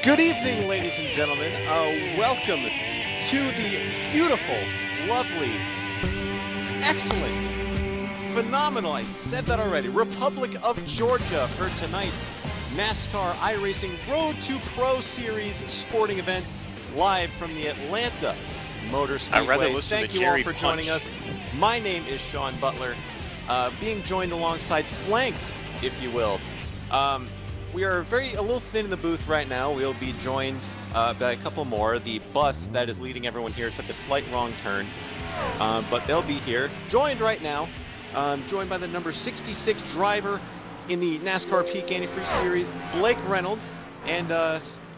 Good evening, ladies and gentlemen. Welcome to the beautiful, lovely, excellent, phenomenal, I said that already, Republic of Georgia for tonight's NASCAR iRacing Road to Pro Series sporting event live from the Atlanta Motor Speedway. I'd rather listen Thank to you all Jerry for Punch. joining us. My name is Sean Butler, being joined alongside, flanked, if you will. We are a little thin in the booth right now. We'll be joined by a couple more. The bus that is leading everyone here took a slight wrong turn, but they'll be here. Joined right now, joined by the number 66 driver in the NASCAR Peak Antifreeze Series, Blake Reynolds, and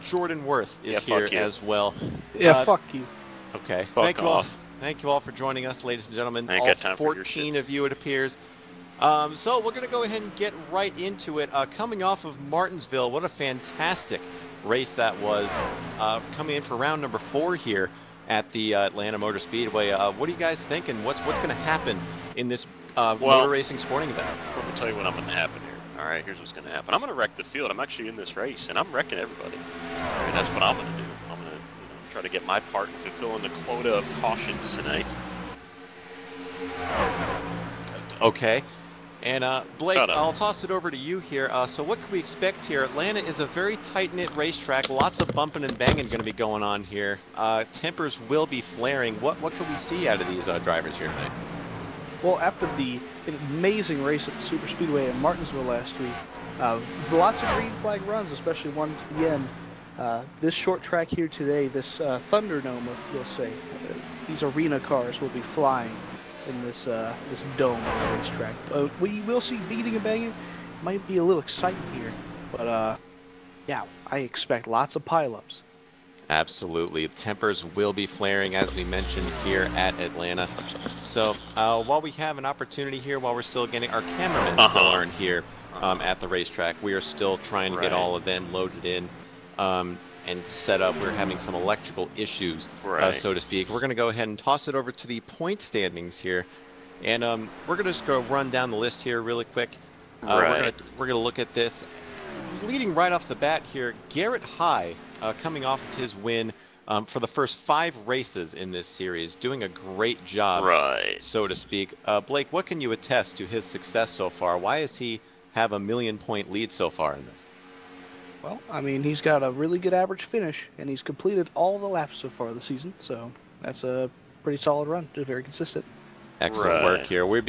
Jordan Worth is here as well. Yeah, fuck you. Okay. Fuck off. Thank you all for joining us, ladies and gentlemen. I ain't All got time for your 14 shit. of you, it appears. So we're going to go ahead and get right into it. Coming off of Martinsville, what a fantastic race that was. Coming in for round number 4 here at the Atlanta Motor Speedway. What do you guys think, and what's going to happen in this motor racing sporting event? Let me tell you what I'm going to happen here. All right, here's what's going to happen. I'm going to wreck the field. I'm actually in this race, and I'm wrecking everybody. All right, that's what I'm going to do. I'm going to try to get my part in fulfilling the quota of cautions tonight. Okay. And Blake, Shut up. I'll toss it over to you here. So what can we expect here? Atlanta is a very tight-knit racetrack. Lots of bumping and banging going to be going on here. Tempers will be flaring. What can we see out of these drivers here tonight? Well, after the amazing race at the Super Speedway in Martinsville last week, lots of green flag runs, especially one to the end. This short track here today, this Thunderdome, you'll say, these arena cars will be flying in this this dome of the racetrack. We will see beating and banging. Might be a little exciting here, but yeah, I expect lots of pileups. Absolutely. Tempers will be flaring, as we mentioned, here at Atlanta. So while we have an opportunity here, while we're still getting our cameramen still aren't here at the racetrack, we are still trying to get all of them loaded in and set up. We're having some electrical issues, so to speak. We're going to go ahead and toss it over to the point standings here. And we're going to just go run down the list here really quick. We're going to look at this. Leading right off the bat here, Garrett High, coming off of his win for the first 5 races in this series, doing a great job, so to speak. Blake, what can you attest to his success so far? Why does he have a 1,000,000-point lead so far in this? Well, I mean, he's got a really good average finish, and he's completed all the laps so far this season, so that's a pretty solid run. Just very consistent. Excellent work here. We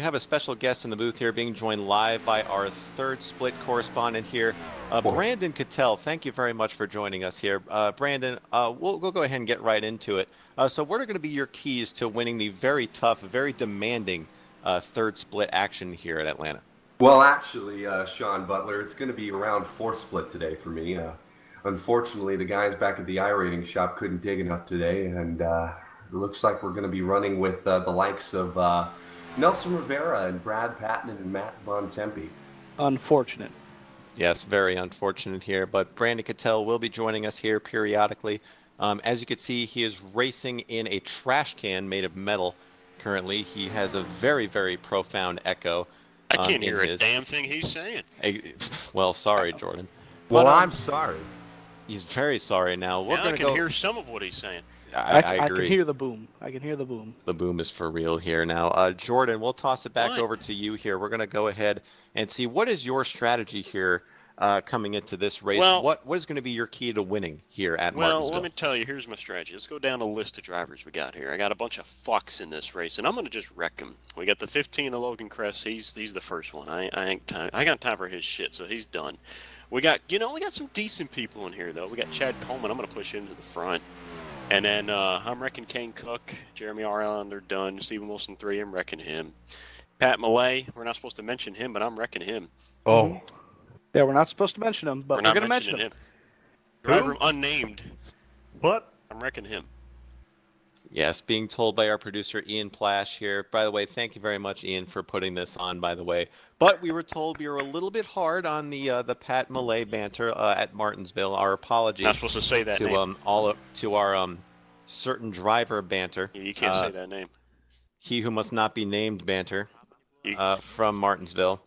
have a special guest in the booth here, being joined live by our third split correspondent here, Brandon Cattell. Thank you very much for joining us here. Brandon, we'll go ahead and get right into it. So what are going to be your keys to winning the very tough, very demanding third split action here at Atlanta? Well, actually, Sean Butler, it's going to be around 4th split today for me. Unfortunately, the guys back at the iRating shop couldn't dig enough today, and it looks like we're going to be running with the likes of Nelson Rivera and Brad Patton and Matt Bontempi. Unfortunate. Yes, very unfortunate here, but Brandon Cattell will be joining us here periodically. As you can see, he is racing in a trash can made of metal currently. He has a very, very profound echo. I can't hear a damn thing he's saying. Well, sorry, Jordan. Well, I'm sorry. He's very sorry now. I can hear some of what he's saying. I agree. I can hear the boom. I can hear the boom. The boom is for real here now. Jordan, we'll toss it back over to you here. We're going to go ahead and see, what is your strategy here coming into this race? Well, what is going to be your key to winning here at Martinsville? Well, let me tell you, here's my strategy. Let's go down the list of drivers we got here. I got a bunch of fucks in this race, and I'm going to just wreck them. We got the 15 of Logan Kress. He's the first one. I got time for his shit, so he's done. We got some decent people in here, though. We got Chad Coleman. I'm going to push him to the front. And then I'm wrecking Kane Cook, Jeremy Arlen, they're done. Stephen Wilson 3, I'm wrecking him. Pat Millay, we're not supposed to mention him, but I'm wrecking him. Oh. Yeah, we're not supposed to mention him, but we're going to mention him. Driver unnamed. What? I'm wrecking him. Yes, being told by our producer Ian Plash here. By the way, thank you very much, Ian, for putting this on, by the way. But we were told we were a little bit hard on the Pat Millay banter at Martinsville. Our apologies. Not supposed to say that to name. To our certain driver banter. You can't say that name. He who must not be named banter from Martinsville.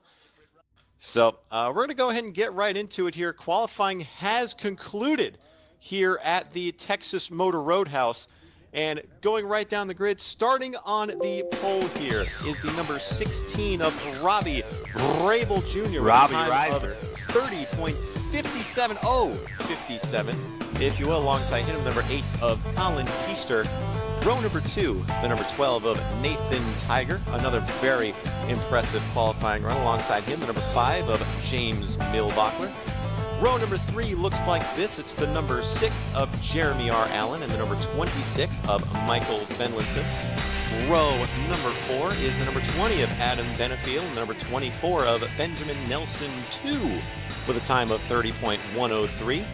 So we're going to go ahead and get right into it here. Qualifying has concluded here at the Texas Motor Roadhouse. And going right down the grid, starting on the pole here is the number 16 of Robbie Rabel Jr. Robbie with a time of Riser. 30.57, oh, 57, if you will, alongside him, number 8 of Colin Keister. Row number 2, the number 12 of Nathan Tiger, another very impressive qualifying run. Alongside him, the number 5 of James Milbachler. Row number 3 looks like this. It's the number 6 of Jeremy R. Allen and the number 26 of Michael Benlinson. Row number 4 is the number 20 of Adam Benefiel and the number 24 of Benjamin Nelson 2 with a time of 30.103.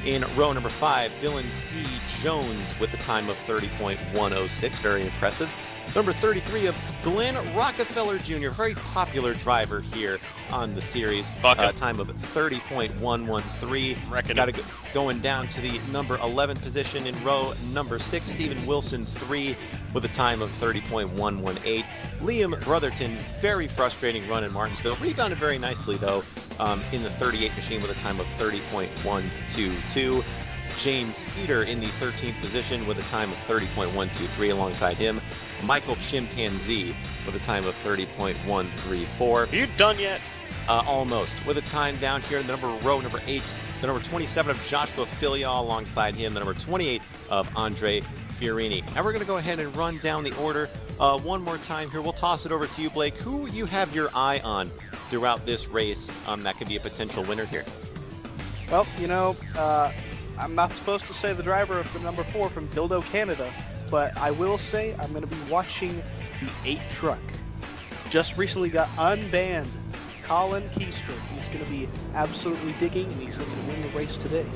In row number 5, Dylan C. Jones with a time of 30.106. Very impressive. Number 33 of Glenn Rockefeller Jr., very popular driver here on the series. Time of 30.113. Got to go going down to the number 11 position in row number 6, Stephen Wilson 3 with a time of 30.118. Liam Brotherton, very frustrating run in Martinsville. Rebounded very nicely though in the 38 machine with a time of 30.122. James Heater in the 13th position with a time of 30.123 alongside him. Michael Chimpanzee with a time of 30.134. Are you done yet? Almost. With a time down here in the row number 8, the number 27 of Joshua Filial alongside him, the number 28 of Andre Fiorini. Now we're going to go ahead and run down the order one more time here. We'll toss it over to you, Blake. Who you have your eye on throughout this race that could be a potential winner here? Well, you know, I'm not supposed to say the driver of the number 4 from Dildo, Canada, but I will say I'm going to be watching the 8 truck. Just recently got unbanned. Colin Keister. He's going to be absolutely digging, and he's going to win the race today.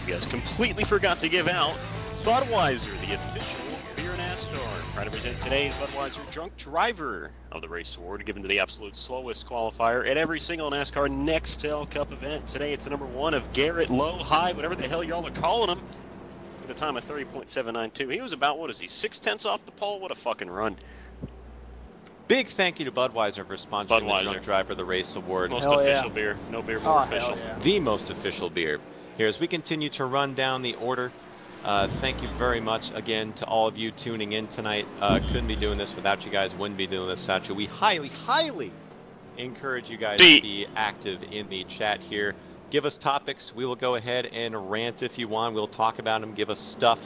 You guys completely forgot to give out Budweiser, the official beer in NASCAR. Trying to present today's Budweiser Drunk Driver of the Race Award, given to the absolute slowest qualifier at every single NASCAR Nextel Cup event. Today it's the number 1 of Garrett Low High, whatever the hell y'all are calling him, with a time of 30.792. He was about, what is he, 6/10 off the pole? What a fucking run. Big thank you to Budweiser for sponsoring the Drunk Driver of the Race Award. Most official beer. No beer more official. Yeah. The most official beer. Here, as we continue to run down the order, thank you very much again to all of you tuning in tonight. Couldn't be doing this without you guys. Wouldn't be doing this without you. We highly, highly encourage you guys to be active in the chat here. Give us topics. We will go ahead and rant if you want. We'll talk about them. Give us stuff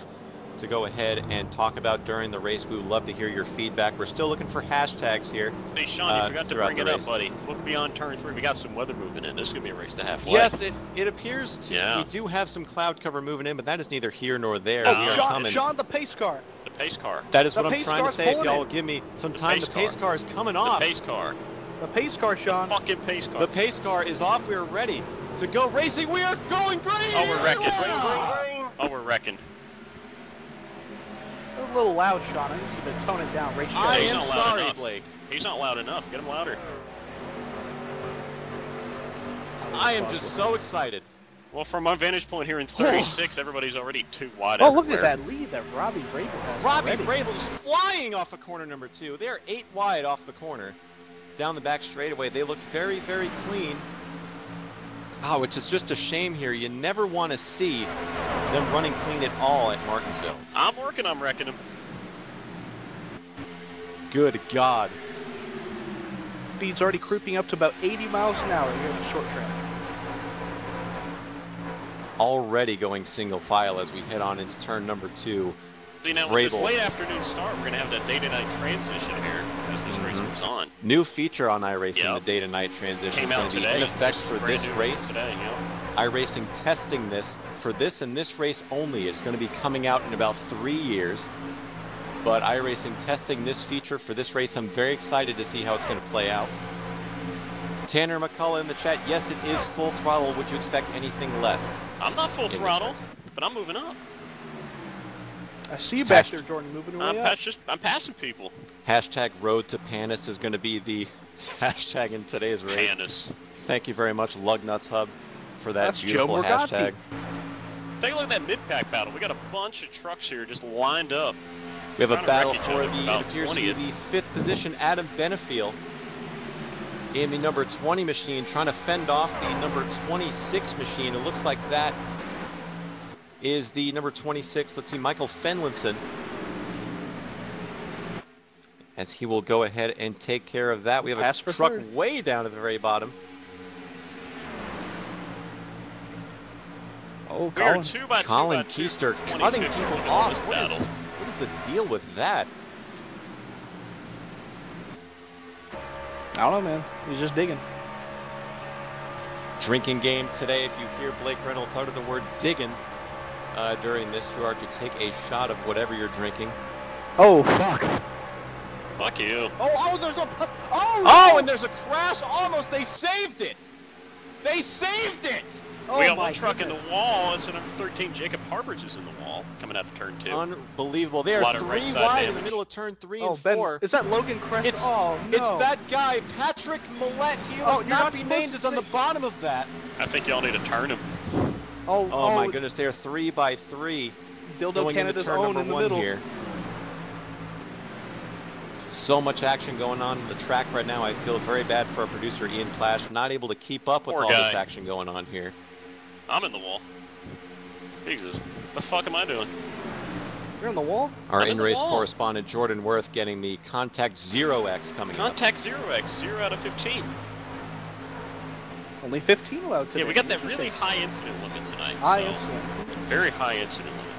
to go ahead and talk about during the race. We would love to hear your feedback. We're still looking for hashtags here. Hey, Sean, you forgot to bring it up, buddy. Look beyond turn 3. We got some weather moving in. This is going to be a race to halfway. Yes, it appears to. Yeah. We do have some cloud cover moving in, but that is neither here nor there. Oh, Sean, the pace car. The pace car. That is what I'm trying to say. If y'all will give me some time, the pace car is coming off. The pace car. The pace car, Sean. The fucking pace car. The pace car is off. We are ready to go racing. We are going green. Oh, we're wrecking. Oh, we're wrecking. A little loud, Sean. I need you to tone it down. I am sorry, Blake. He's not loud enough. Get him louder. I am just so excited. Well, from my vantage point here in 36, everybody's already too wide. Oh, look at that lead that Robbie Rabel has. Robbie Rabel is flying off of corner number 2. They are 8 wide off the corner. Down the back straightaway. They look very, very clean. Oh, which is just a shame here. You never want to see them running clean at all at Martinsville. I'm working on wrecking them. Good God. Speed's already creeping up to about 80 miles an hour here at the short track. Already going single file as we head on into turn number 2. See, now with this late afternoon start, we're going to have that day-to-night transition here as this race moves on. New feature on iRacing, the day-to-night transition. Came out today. In effect for this race. Today, iRacing testing this for this and this race only. It's going to be coming out in about 3 years. But iRacing testing this feature for this race. I'm very excited to see how it's going to play out. Tanner McCullough in the chat. Yes, it is full throttle. Would you expect anything less? I'm not full throttle, but I'm moving up. I see you back there, Jordan, moving away up. I'm passing people. Hashtag Road to Panis is going to be the hashtag in today's race. Panis. Thank you very much, Lugnuts Hub, for that beautiful hashtag. Take a look at that mid-pack battle. We got a bunch of trucks here just lined up. We have a battle for the, it appears to be the 5th position, Adam Benefiel. in the number 20 machine, trying to fend off the number 26 machine. It looks like that is the number 26. Let's see, Michael Fenlinson, as he will go ahead and take care of that. We have a truck way down at the very bottom. Oh, we are 2 by 2 Colin by 2 Keister cutting people off. What is the deal with that? I don't know, man. He's just digging. Drinking game today. If you hear Blake Reynolds utter the word digging during this, you are to take a shot of whatever you're drinking. Oh, fuck. Fuck you. Oh, there's a... Oh, and there's a crash. Almost. They saved it. They saved it. We got one truck in the wall. It's number 13. Jacob Harbridge is in the wall coming out of turn 2. Unbelievable. They are 3 wide in the middle of turn 3 and 4. Is that Logan Crest? It's, no. It's that guy, Patrick Millette. He was not be named as on the bottom of that. I think y'all need to turn him. Oh my goodness. They are 3 by 3. Dildo Canada's own in the middle. Here. So much action going on the track right now. I feel very bad for our producer, Ian Plash, not able to keep up with all this action going on here. I'm in the wall. Jesus. What the fuck am I doing? You're in the wall? Our in-race correspondent, Jordan Worth, getting the Contact 0X coming up. Contact 0X, 0 out of 15. Only 15 allowed today. Yeah, we got that really high incident limit tonight. High incident. Very high incident limit.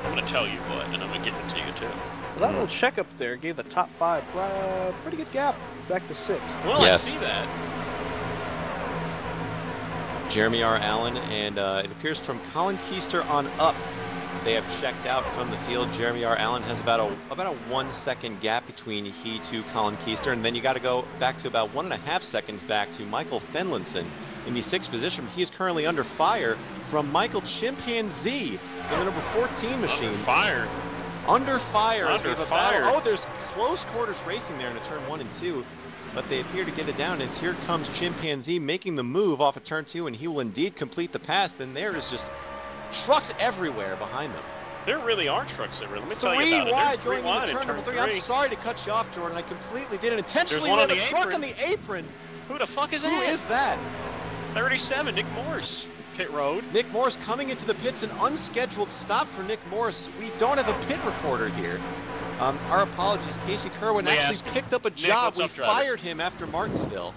I'm going to tell you what, and I'm going to give it to you too. Well, that little check up there gave the top 5 pretty good gap back to 6th. Well, yes. I see that. Jeremy R. Allen, and it appears from Colin Keister on up, they have checked out from the field. Jeremy R. Allen has about a 1 second gap between he to Colin Keister, and then you got to go back to about 1.5 seconds back to Michael Fenlinson in the 6th position. He is currently under fire from Michael Chimpanzee in the number 14 machine. Under fire. Under fire. Oh, there's close quarters racing there in turn 1 and 2. But they appear to get it down as here comes Chimpanzee making the move off of turn 2, and he will indeed complete the pass. Then there is just trucks everywhere behind them. There really are trucks everywhere. Let me tell you about it. There's 3 wide in turn 3. I'm sorry to cut you off, Jordan. I completely didn't intentionally. There's one on the truck on the apron. Who the fuck is that? Who is that? 37, Nick Morse. Pit road. Nick Morse coming into the pits, an unscheduled stop for Nick Morse. We don't have a pit reporter here. Our apologies. Casey Kerwin actually picked up a job. We fired him after Martinsville.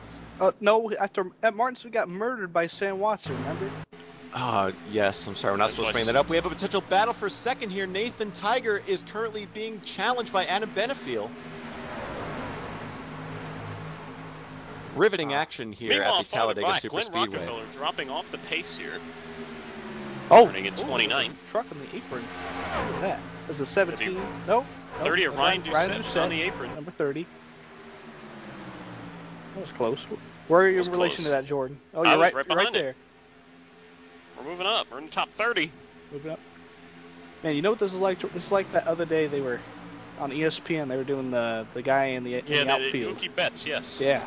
No, at Martinsville we got murdered by Sam Watson, remember? Yes, I'm sorry. We're not supposed to bring that up. We have a potential battle for second here. Nathan Tiger is currently being challenged by Adam Benefiel. Riveting action here at the Talladega Super Speedway. Rockefeller dropping off the pace here. Running in 29th. Truck on the apron. Look at that. Is it 17? No. 30 of Ryan Doucette on the apron. Number 30. That was close. Where are you in relation to that, Jordan? Oh, you're right there. We're moving up. We're in the top 30. Moving up. Man, you know what this is like? This is like that other day they were on ESPN. They were doing the guy in the outfield. Mookie Betts, yes. Yeah.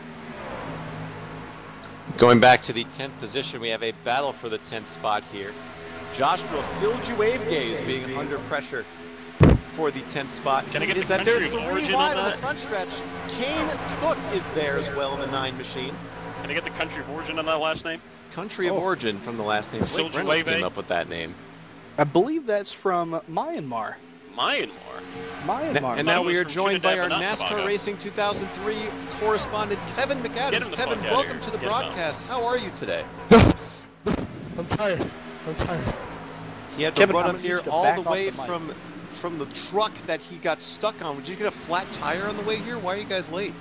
Going back to the 10th position, we have a battle for the 10th spot here. Joshua Filjuwavge being under pressure for the 10th spot. Can I get the country of origin on that? On the front stretch. Kane Cook is there as well in the 9 machine. Can I get the country of origin on that last name? Country of origin from the last name. Blake Reynolds came up with that name. I believe that's from Myanmar. Myanmar. And now we are joined by our NASCAR Racing 2003 correspondent, Kevin McAdams. Kevin, welcome to the broadcast. How are you today? I'm tired. He had to run up here all the way from the truck that he got stuck on. Did you get a flat tire on the way here? Why are you guys late?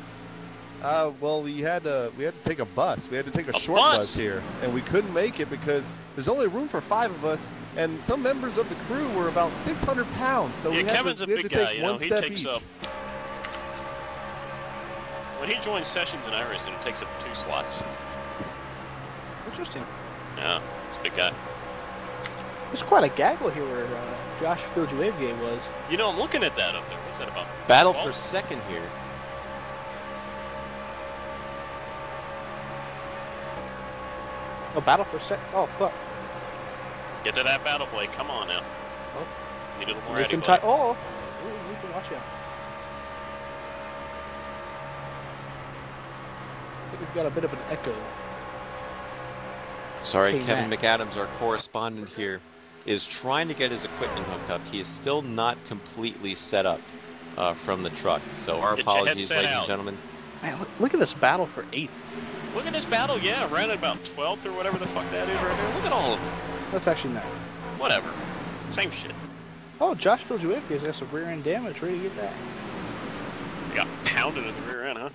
Well, we had to take a bus. We had to take a short bus here, and we couldn't make it because there's only room for 5 of us, and some members of the crew were about 600 pounds. So we had to take one step each. When he joins Sessions and iRacing, it takes up 2 slots. Interesting. Yeah, he's a big guy. There's quite a gaggle here where Josh Filjuwavge was. You know, I'm looking at that up there. What's that about? Battle for second here. A battle for second. Oh, fuck. Get to that battle blade. Come on now. Oh. Need a little more We can watch out. think we've got a bit of an echo. Sorry, Hey, Kevin Matt. McAdams, our correspondent here, is trying to get his equipment hooked up. He is still not completely set up from the truck. So our Get your apologies, headset ladies and out. gentlemen. Man, look at this battle for 8th. Look at this battle, yeah, right at about 12th or whatever the fuck that is right there. Look at all of them. That's actually nice. Whatever. Same shit. Oh, Josh Filjuevka's got some rear end damage. Ready to get that? You got pounded in the rear end, huh?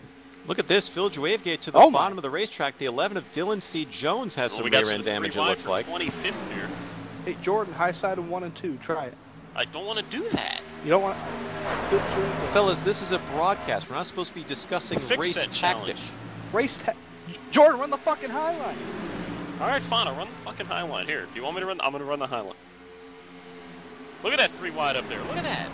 Look at this, Phil Juevgate to the Oh my. bottom of the racetrack. The 11 of Dylan C. Jones has some we got rear end some damage, it free looks like. 25th here. Hey, Jordan, high side of 1 and 2. Try it. I don't want to do that. You don't want. Fellas, this is a broadcast. We're not supposed to be discussing Fix race that challenge. tactics. Race. Jordan, run the fucking high line. All right, fine. I'll run the fucking high line. Here, do you want me to run? I'm going to run the high line. Look at that 3 wide up there. Look at that.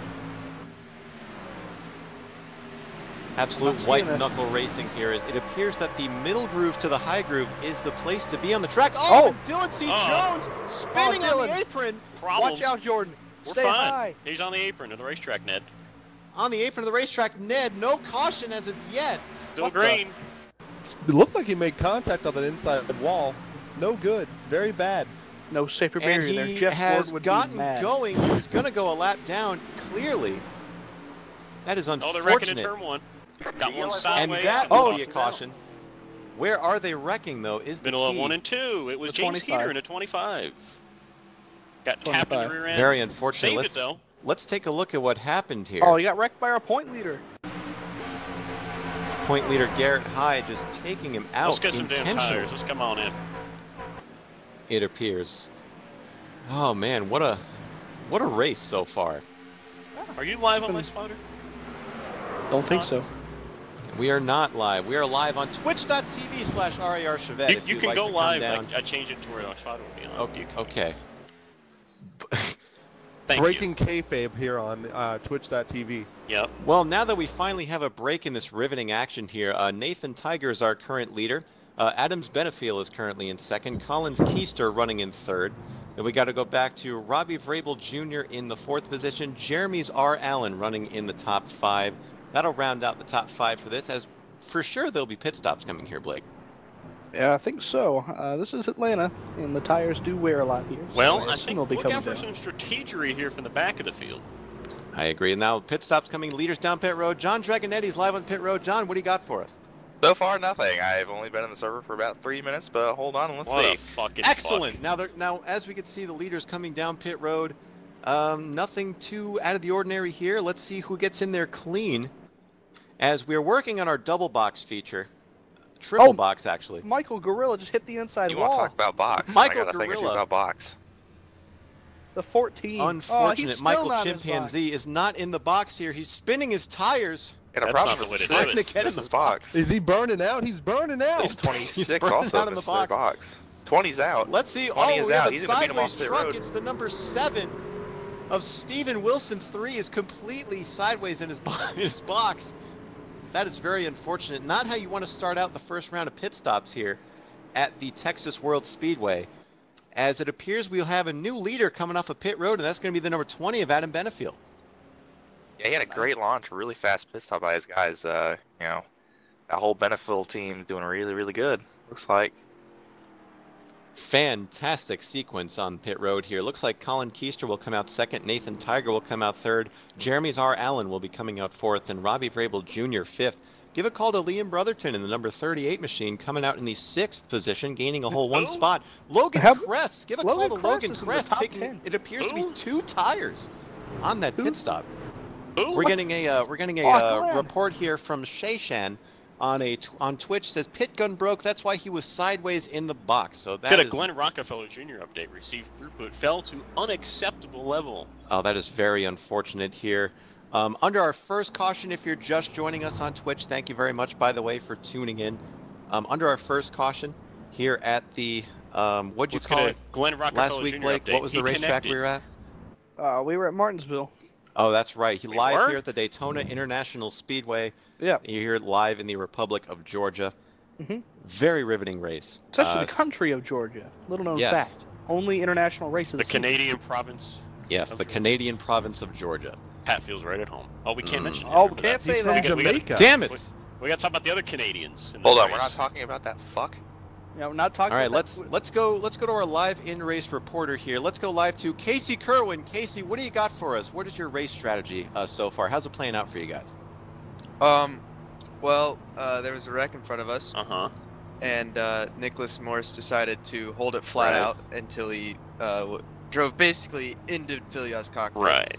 Absolute I'm white seeing it. knuckle racing here. It appears that the middle groove to the high groove is the place to be on the track. Oh, Dylan C. Jones spinning on Dylan. the apron. Problems. Watch out, Jordan. We're Stay fine. high. He's on the apron of the racetrack, Ned. On the apron of the racetrack, Ned. No caution as of yet. Still What the- green. It looked like he made contact on that inside wall. No good. Very bad. No safer And barrier there. he Jeff has Gordon would be gotten mad. going. He's going to go a lap down, clearly. That is Oh, unfortunate. they're wrecking in turn 1. Got one And sideways. that one would be a off. caution. Where are they wrecking, though, is the Middle of key. 1 and 2. It was The James 25. Heater in a 25. Got tapped in the 25. rear end. Very unfortunate. Saved it, though. Let's take a look at what happened here. Oh, he got wrecked by our point leader. Point leader Garrett Hyde just taking him out Let's get some damn intentionally, tires. Let's come on in. it appears. Oh man, what a race so far. Are you live on my spotter? Don't think so. We are not live. We are live on twitch.tv/RAR Chevette. You if you you'd can like go to come live. down. I changed it to where my spotter will be on. Okay. Okay. Thank Breaking kayfabe here on twitch.tv. you. Yep. Well, now that we finally have a break in this riveting action here, Nathan Tiger is our current leader. Adams Benefiel is currently in second. Collins Keister running in third. Then we got to go back to Robbie Vrabel Jr. in the 4th position. Jeremy's R. Allen running in the top 5. That'll round out the top 5 for this, as for sure there'll be pit stops coming here, Blake. Yeah, I think so. This is Atlanta, and the tires do wear a lot here. so Well, I assume think they'll be look coming out for down. some strategery here from the back of the field. I agree. Now pit stops coming, leaders down pit road. John Dragonetti's live on pit road. John, what do you got for us? So far, nothing. I've only been in the server for about 3 minutes, but hold on, let's What see. a fucking Excellent. fuck. Now, as we can see, the leaders coming down pit road. Nothing too out of the ordinary here. Let's see who gets in there clean. As we're working on our double box feature, triple Oh, box actually. Michael Gorilla just hit the inside You wall. want to talk about box? Michael I got a thing or two Gorilla. about box. The 14. Unfortunate. Oh, he's still Michael not in his Chimpanzee is not in the box here. He's spinning his tires. Got a That's problem not the with way to the do it. six. Get This in is the box. Is he burning out? He's burning out. He's 26 burning also out in the missed their box. box. 20's out. Let's see. 20 Oh, is we have out. a He's gonna beat him off sideways pit truck. road. It's the number 7 of Steven Wilson. 3 is completely sideways in his box. That is very unfortunate. Not how you want to start out the first round of pit stops here at the Texas World Speedway. As it appears we'll have a new leader coming off of pit road, and that's going to be the number 20 of Adam Benefiel. Yeah, he had a great launch, really fast pit stop by his guys. You know, that whole Benefiel team doing really, really good. Looks like. Fantastic sequence on pit road here. Looks like Colin Keister will come out second, Nathan Tiger will come out third, Jeremy's R. Allen will be coming out fourth, and Robbie Vrabel Jr. fifth. Give a call to Liam Brotherton in the number 38 machine, coming out in the 6th position, gaining a whole 1 Who? spot. Logan Have- Kress. Give a Logan call to Kress Logan is in the Kress, top taking 10. it appears to be Who? 2 tires on that Who? pit stop. Ooh, We're getting a Oh, Glenn. report here from Shayshan on Twitch. Says pit gun broke. That's why he was sideways in the box. So that Got a is, Glenn Rockefeller Jr. update. Received throughput fell to unacceptable level. oh, that is very unfortunate here. Under our first caution, if you're just joining us on Twitch, thank you very much, by the way, for tuning in. Under our first caution here at the what'd you Let's call get a it Glenn Rockefeller last week, Jr. Blake? update. What was the He racetrack connected. we were at? We were at Martinsville. Oh, that's right. We Live were? here at the Daytona International Speedway. Yeah. You're here live in the Republic of Georgia. Mhm. Very riveting race. It's actually the country of Georgia. Little known yes. fact. Only international race of The the season. Canadian province. Yes, the Canadian province of Georgia. Pat feels right at home. Oh, we can't mention him. Oh, Remember can't that. say He's from that. We got- Jamaica. Damn it! We got to talk about the other Canadians. In this Hold on, race. we're not talking about that fuck. Yeah, we're not talking. All right, about let's go to our live in-race reporter here. Let's go live to Casey Kerwin. Casey, what do you got for us? What is your race strategy so far? How's it playing out for you guys? Well, there was a wreck in front of us. And Nicholas Morse decided to hold it flat out until he drove basically into Filia's cockpit. Right.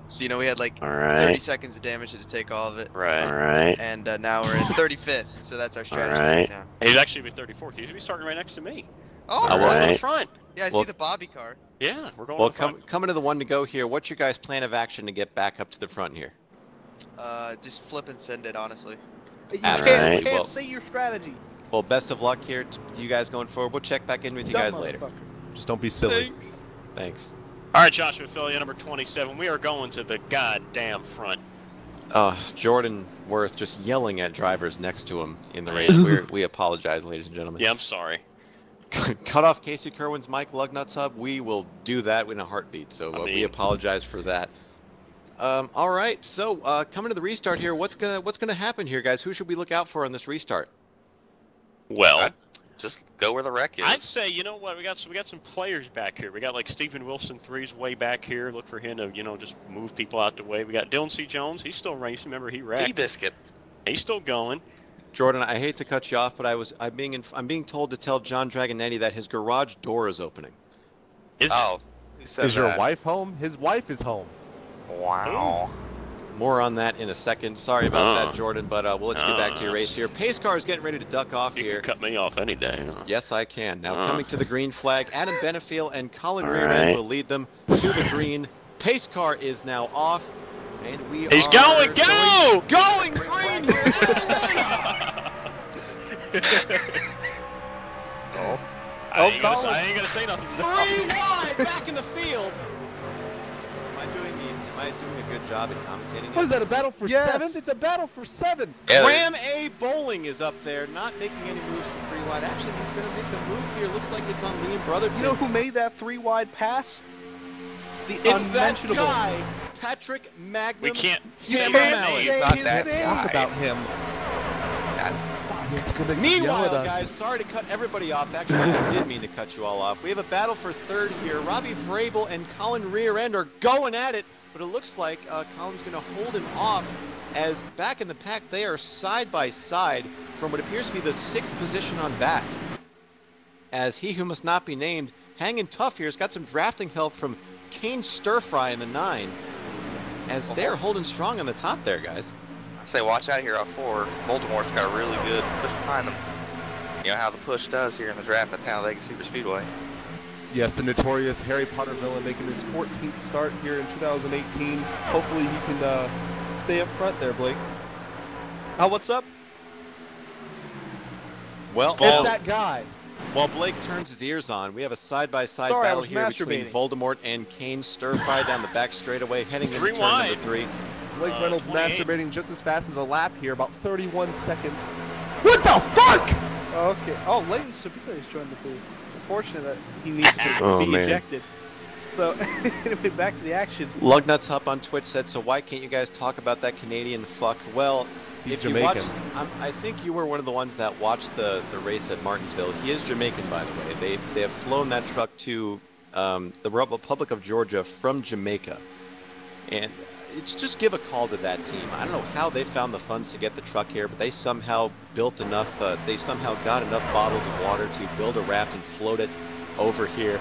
So, you know, we had like 30 seconds of damage to take all of it. Right. And now we're in 35th, so that's our strategy right now. He's actually be 34th. He's going to be starting right next to me. Oh, we're going to the front. Yeah, I see the Bobby car. Yeah, we're going to the front. Coming to the one to go here, what's your guys' plan of action to get back up to the front here? Just flip and send it, honhonestly. You can't say your strategy. Well, best of luck here to you guys going forward. We'll check back in with you guys later. Just don't be silly. Thanks. All right, Joshua Filia, number 27. We are going to the goddamn front. Jordan Worth just yelling at drivers next to him in the race. We apologize, ladies and gentlemen. Yeah, I'm sorry. Cut off Casey Kerwin's mic, Lugnut Hub. We will do that in a heartbeat. So we apologize for that. All right. So coming to the restart here, what's gonna happen here, guys? Who should we look out for on this restart? Well, just go where the wreck is. I'd say, you know what, we got some players back here. We got like Stephen Wilson 3's way back here. Look for him to, you know, just move people out the way. We got Dylan C. Jones. He's still racing. Remember, he wrecked. T-Biscuit. He's still going. Jordan, I hate to cut you off, but I'm being told to tell John Dragonetti that his garage door is opening. Is your wife home? His wife is home. Wow. More on that in a second. Sorry about that, Jordan, but we'll let you get back to your race here. Pace car is getting ready to duck off here. You can cut me off any day. Huh? Yes, I can. Now coming to the green flag, Adam Benefiel and Colin Rearend will lead them to the green. Pace car is now off, and He's going green! I ain't gonna say nothing. 3 wide back in the field. Am I doing a good job at commentating? What is that, a battle for 7th? It's a battle for 7th. Graham A. Bowling is up there, not making any moves from 3 wide. Actually, he's going to make a move here. Looks like it's on Liam Brotherton. You know who made that 3 wide pass? It's that guy, Patrick Magnum. We can't say that He's not that guy. Talk about him. Meanwhile, guys, sorry to cut everybody off. Actually, I did mean to cut you all off. We have a battle for 3rd here. Robbie Vrabel and Colin Rearend are going at it, but it looks like Colin's going to hold him off as back in the pack they are side by side from what appears to be the 6th position on back. As he who must not be named, hanging tough here, has got some drafting help from Kane Stirfry in the 9, as they're holding strong on the top there, guys. I say watch out here off 4. Voldemort's got a really good push behind him. You know how the push does here in the draft at Talladega Super Speedway. Yes, the notorious Harry Potter villain making his 14th start here in 2018. Hopefully he can stay up front there, Blake. What's up? Well, it's that guy. While Blake turns his ears on, we have a side-by-side battle here between Voldemort and Kane Stirfry down the back straightaway, heading into turn number 3. Blake Reynolds masturbating just as fast as a lap here, about 31 seconds. What the fuck? Okay. Oh, Leighton Sabita is joined the booth. Unfortunate that he needs to be ejected. So, anyway, back to the action. Lugnuts Hub on Twitch said, so why can't you guys talk about that Canadian fuck? Well, he's if Jamaican. You watched, I think you were one of the ones that watched the race at Martinsville. He is Jamaican, by the way. They have flown that truck to the Republic of Georgia from Jamaica. And it's just give a call to that team. I don't know how they found the funds to get the truck here, but they somehow built enough, they somehow got enough bottles of water to build a raft and float it over here.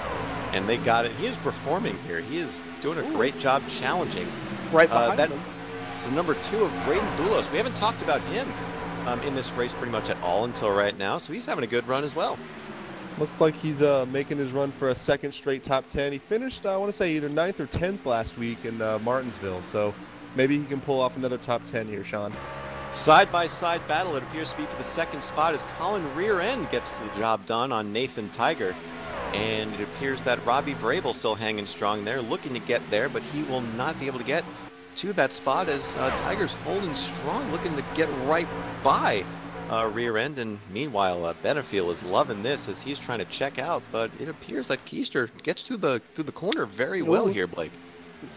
And they got it. He is performing here. He is doing a great job challenging. Right behind him. So number 2 of Braden Boulos. We haven't talked about him in this race pretty much at all until right now, so he's having a good run as well. Looks like he's making his run for a 2nd straight top 10. He finished, I want to say, either 9th or 10th last week in Martinsville, so maybe he can pull off another top 10 here, Sean. Side-by-side battle, it appears to be for the 2nd spot as Colin Rearend gets the job done on Nathan Tiger. And it appears that Robbie Vrabel still hanging strong there, looking to get there, but he will not be able to get to that spot as Tiger's holding strong, looking to get right by Rearend. And meanwhile, Benefiel is loving this as he's trying to check out, but it appears that Keister gets through the corner very well here, Blake.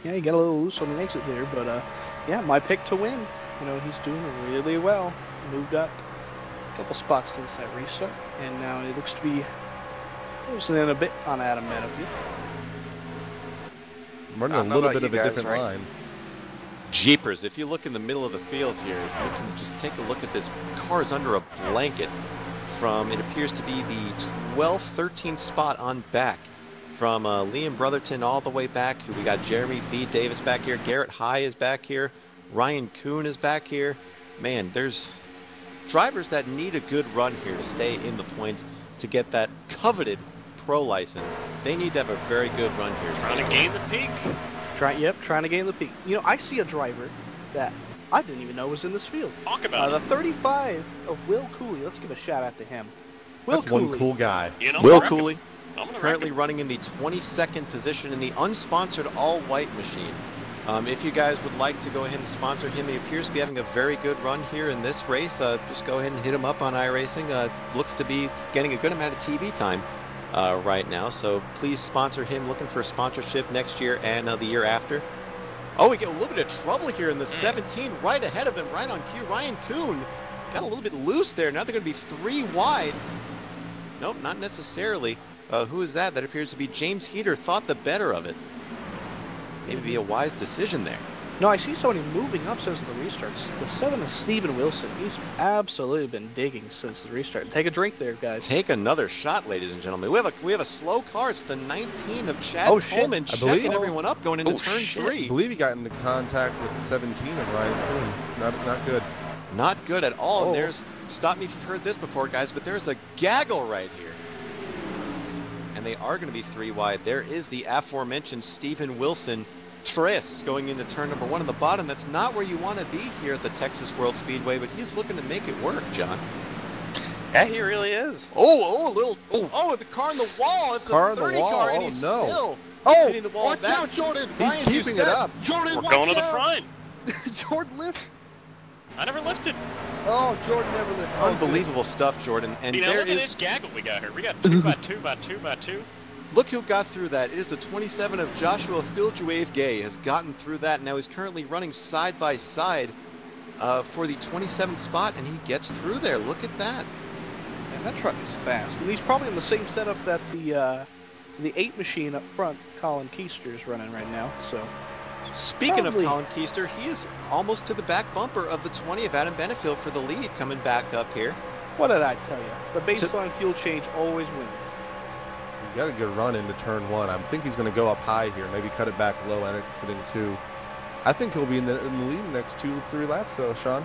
Yeah, he got a little loose on the exit there, but yeah, my pick to win. you know, he's doing really well. Moved up a couple spots since that restart, and now it looks to be losing in a bit on Adam Benefield. I'm running a little bit of a different line. Jeepers, if you look in the middle of the field here, you can just take a look at this. Car is under a blanket from, it appears to be the 12th, 13th spot on back. From Liam Brotherton all the way back. We got Jeremy B. Davis back here. Garrett High is back here. Ryan Kuhn is back here. Man, there's drivers that need a good run here to stay in the points to get that coveted pro license. They need to have a very good run here. Trying to gain the peak. Trying to gain the peak. You know, I see a driver that I didn't even know was in this field. Talk about the 35 of Will Cooley. Let's give a shout out to him. That's one cool guy. You know, Will Cooley, currently running in the 22nd position in the unsponsored all-white machine. If you guys would like to go ahead and sponsor him, he appears to be having a very good run here in this race. Just go ahead and hit him up on iRacing. Looks to be getting a good amount of TV time right now, so please sponsor him. Looking for a sponsorship next year and the year after. Oh, we get a little bit of trouble here in the 17, right ahead of him, right on cue. Ryan Kuhn got a little bit loose there. Now they're going to be 3 wide. Nope, not necessarily. Who is that? That appears to be James Heater. Thought the better of it. Maybe be a wise decision there. No, I see somebody moving up since the restarts. The 7 is Stephen Wilson. He's absolutely been digging since the restart. Take a drink there, guys. Take another shot, ladies and gentlemen. We have a slow car. It's the 19 of Chad Coleman checking everyone up going into turn 3. I believe he got into contact with the 17 of Ryan Kuhn. Not good. Not good at all. And there's, stop me if you've heard this before, guys, but there's a gaggle right here. And they are going to be 3 wide. There is the aforementioned Stephen Wilson Triss going into turn number 1 on the bottom. That's not where you want to be here at the Texas World Speedway, but he's looking to make it work, John. Yeah, he really is. The car on the wall. It's car a on the 30 wall. car, and Oh he's no. still hitting the wall. Watch out, Jordan. He's Ryan, keeping it up. Jordan, We're going to the front. Jordan lift. I never lifted. Oh, Jordan never lifted. Unbelievable stuff, Jordan. And look at this gaggle we got here. We got 2 by 2 by 2 by 2. Look who got through that. It is the 27 of Joshua Filjuave Gay has gotten through that. Now he's currently running side by side for the 27th spot, and he gets through there. Look at that. And that truck is fast. And he's probably in the same setup that the 8 machine up front, Colin Keister, is running right now. So, speaking of Colin Keister, he is almost to the back bumper of the 20 of Adam Benefield for the lead coming back up here. What did I tell you? The baseline fuel change always wins. He's got a good run into turn 1. I think he's going to go up high here, maybe cut it back low, exiting 2. I think he'll be in the lead next 2-3 laps, Sean.